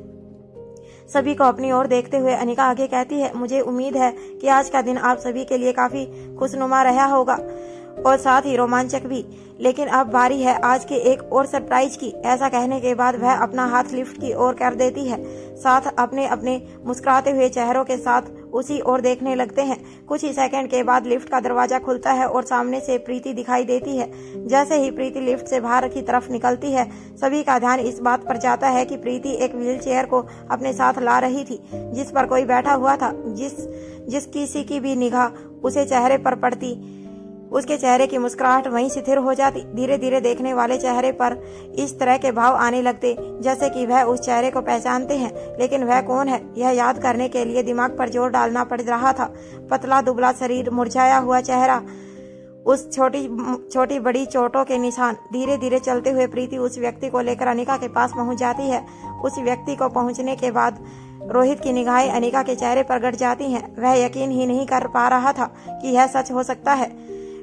सभी को अपनी ओर देखते हुए अनिका आगे कहती है, मुझे उम्मीद है कि आज का दिन आप सभी के लिए काफी खुशनुमा रहा होगा और साथ ही रोमांचक भी, लेकिन अब बारी है आज के एक और सरप्राइज की। ऐसा कहने के बाद वह अपना हाथ लिफ्ट की ओर कर देती है। साथ अपने मुस्कुराते हुए चेहरों के साथ उसी ओर देखने लगते हैं। कुछ ही सेकंड के बाद लिफ्ट का दरवाजा खुलता है और सामने से प्रीति दिखाई देती है। जैसे ही प्रीति लिफ्ट से बाहर की तरफ निकलती है, सभी का ध्यान इस बात पर जाता है कि प्रीति एक व्हील चेयर को अपने साथ ला रही थी, जिस पर कोई बैठा हुआ था। जिस किसी की भी निगाह उसे चेहरे पर पड़ती, उसके चेहरे की मुस्कुराहट वहीं स्थिर हो जाती। धीरे धीरे देखने वाले चेहरे पर इस तरह के भाव आने लगते जैसे कि वह उस चेहरे को पहचानते हैं, लेकिन वह कौन है यह याद करने के लिए दिमाग पर जोर डालना पड़ रहा था। पतला दुबला शरीर, मुरझाया हुआ चेहरा, उस छोटी बड़ी चोटों के निशान। धीरे धीरे चलते हुए प्रीति उस व्यक्ति को लेकर अनिका के पास पहुंच जाती है। उस व्यक्ति को पहुंचने के बाद रोहित की निगाहें अनिका के चेहरे पर गड़ जाती हैं। वह यकीन ही नहीं कर पा रहा था कि यह सच हो सकता है।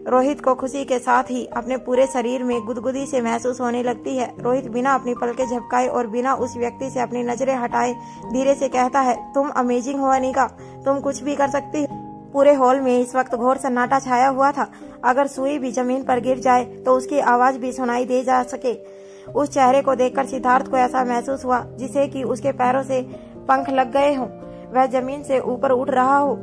रोहित को खुशी के साथ ही अपने पूरे शरीर में गुदगुदी से महसूस होने लगती है। रोहित बिना अपनी पलकें झपकाए और बिना उस व्यक्ति से अपनी नजरें हटाए धीरे से कहता है, तुम अमेजिंग हो अनिका, तुम कुछ भी कर सकती हो। पूरे हॉल में इस वक्त घोर सन्नाटा छाया हुआ था। अगर सुई भी जमीन पर गिर जाए तो उसकी आवाज भी सुनाई दे जा सके। उस चेहरे को देखकर सिद्धार्थ को ऐसा महसूस हुआ जैसे कि उसके पैरों से पंख लग गए हों, वह जमीन से ऊपर उठ रहा हो,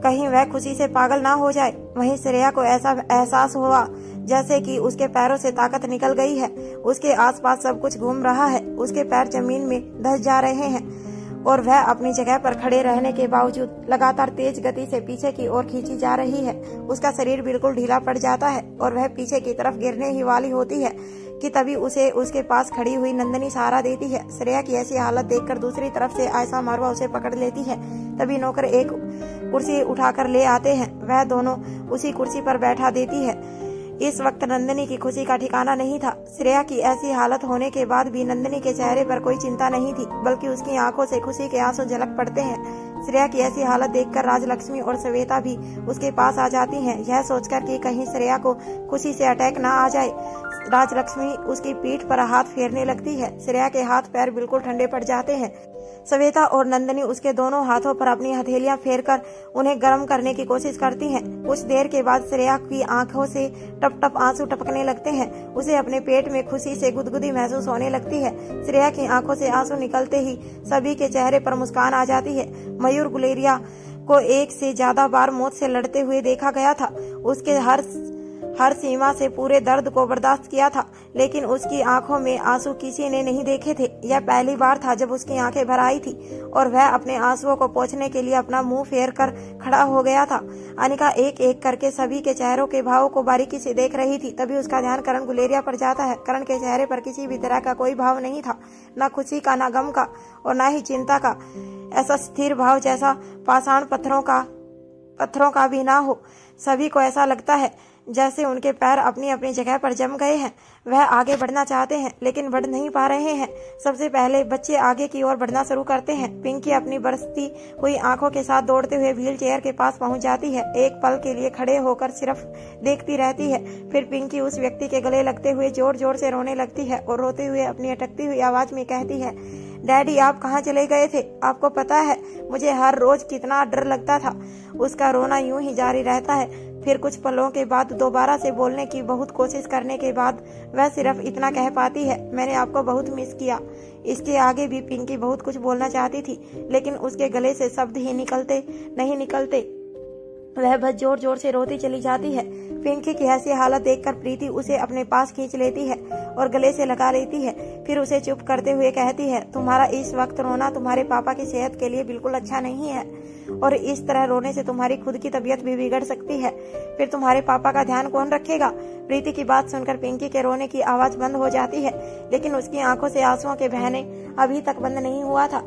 कहीं वह खुशी से पागल ना हो जाए। वहीं श्रेया को ऐसा एहसास हुआ जैसे कि उसके पैरों से ताकत निकल गई है। उसके आसपास सब कुछ घूम रहा है, उसके पैर जमीन में धंस जा रहे हैं और वह अपनी जगह पर खड़े रहने के बावजूद लगातार तेज गति से पीछे की ओर खींची जा रही है। उसका शरीर बिल्कुल ढीला पड़ जाता है और वह पीछे की तरफ गिरने ही वाली होती है कि तभी उसे उसके पास खड़ी हुई नंदिनी सहारा देती है। श्रेया की ऐसी हालत देखकर दूसरी तरफ से आयशा मारवा उसे पकड़ लेती है। तभी नौकर एक कुर्सी उठाकर ले आते हैं, वह दोनों उसी कुर्सी पर बैठा देती है। इस वक्त नंदिनी की खुशी का ठिकाना नहीं था। श्रेया की ऐसी हालत होने के बाद भी नंदिनी के चेहरे पर कोई चिंता नहीं थी, बल्कि उसकी आंखों से खुशी के आंसू झलक पड़ते हैं। श्रेया की ऐसी हालत देखकर राजलक्ष्मी और श्वेता भी उसके पास आ जाती हैं, यह सोचकर कि कहीं श्रेया को खुशी से अटैक ना आ जाए। राजलक्ष्मी उसकी पीठ पर हाथ फेरने लगती है। श्रेया के हाथ पैर बिल्कुल ठंडे पड़ जाते हैं। श्वेता और नंदिनी उसके दोनों हाथों पर अपनी हथेलियां फेरकर उन्हें गर्म करने की कोशिश करती हैं। कुछ देर के बाद श्रेया की आंखों से टप टप आंसू टपकने लगते हैं। उसे अपने पेट में खुशी से गुदगुदी महसूस होने लगती है। श्रेया की आंखों से आंसू निकलते ही सभी के चेहरे पर मुस्कान आ जाती है। मयूर गुलेरिया को एक से ज्यादा बार मौत से लड़ते हुए देखा गया था। उसके हर सीमा से पूरे दर्द को बर्दाश्त किया था, लेकिन उसकी आंखों में आंसू किसी ने नहीं देखे थे। यह पहली बार था जब उसकी आंखें भर आई थी और वह अपने आंसुओं को पोंछने के लिए अपना मुंह फेर कर खड़ा हो गया था। अनिका एक एक करके सभी के चेहरों के भावों को बारीकी से देख रही थी। तभी उसका ध्यान करण गुलेरिया पर जाता है। करण के चेहरे पर किसी भी तरह का कोई भाव नहीं था, न खुशी का, न गम का और न ही चिंता का। ऐसा स्थिर भाव जैसा पाषाण पत्थरों का भी ना हो। सभी को ऐसा लगता है जैसे उनके पैर अपनी अपनी जगह पर जम गए हैं। वह आगे बढ़ना चाहते हैं लेकिन बढ़ नहीं पा रहे हैं। सबसे पहले बच्चे आगे की ओर बढ़ना शुरू करते हैं। पिंकी अपनी बरसती हुई आंखों के साथ दौड़ते हुए व्हील चेयर के पास पहुंच जाती है। एक पल के लिए खड़े होकर सिर्फ देखती रहती है। फिर पिंकी उस व्यक्ति के गले लगते हुए जोर जोर से रोने लगती है और रोते हुए अपनी अटकती हुई आवाज में कहती है, डैडी आप कहाँ चले गए थे? आपको पता है मुझे हर रोज कितना डर लगता था। उसका रोना यूं ही जारी रहता है। फिर कुछ पलों के बाद दोबारा से बोलने की बहुत कोशिश करने के बाद वह सिर्फ इतना कह पाती है, मैंने आपको बहुत मिस किया। इसके आगे भी पिंकी बहुत कुछ बोलना चाहती थी, लेकिन उसके गले से शब्द ही नहीं निकलते। वह बस जोर जोर से रोती चली जाती है। पिंकी की ऐसी हालत देखकर प्रीति उसे अपने पास खींच लेती है और गले से लगा लेती है। फिर उसे चुप करते हुए कहती है, तुम्हारा इस वक्त रोना तुम्हारे पापा की सेहत के लिए बिल्कुल अच्छा नहीं है और इस तरह रोने से तुम्हारी खुद की तबीयत भी बिगड़ सकती है। फिर तुम्हारे पापा का ध्यान कौन रखेगा? प्रीति की बात सुनकर पिंकी के रोने की आवाज बंद हो जाती है, लेकिन उसकी आंखों से आंसुओं के बहने अभी तक बंद नहीं हुआ था।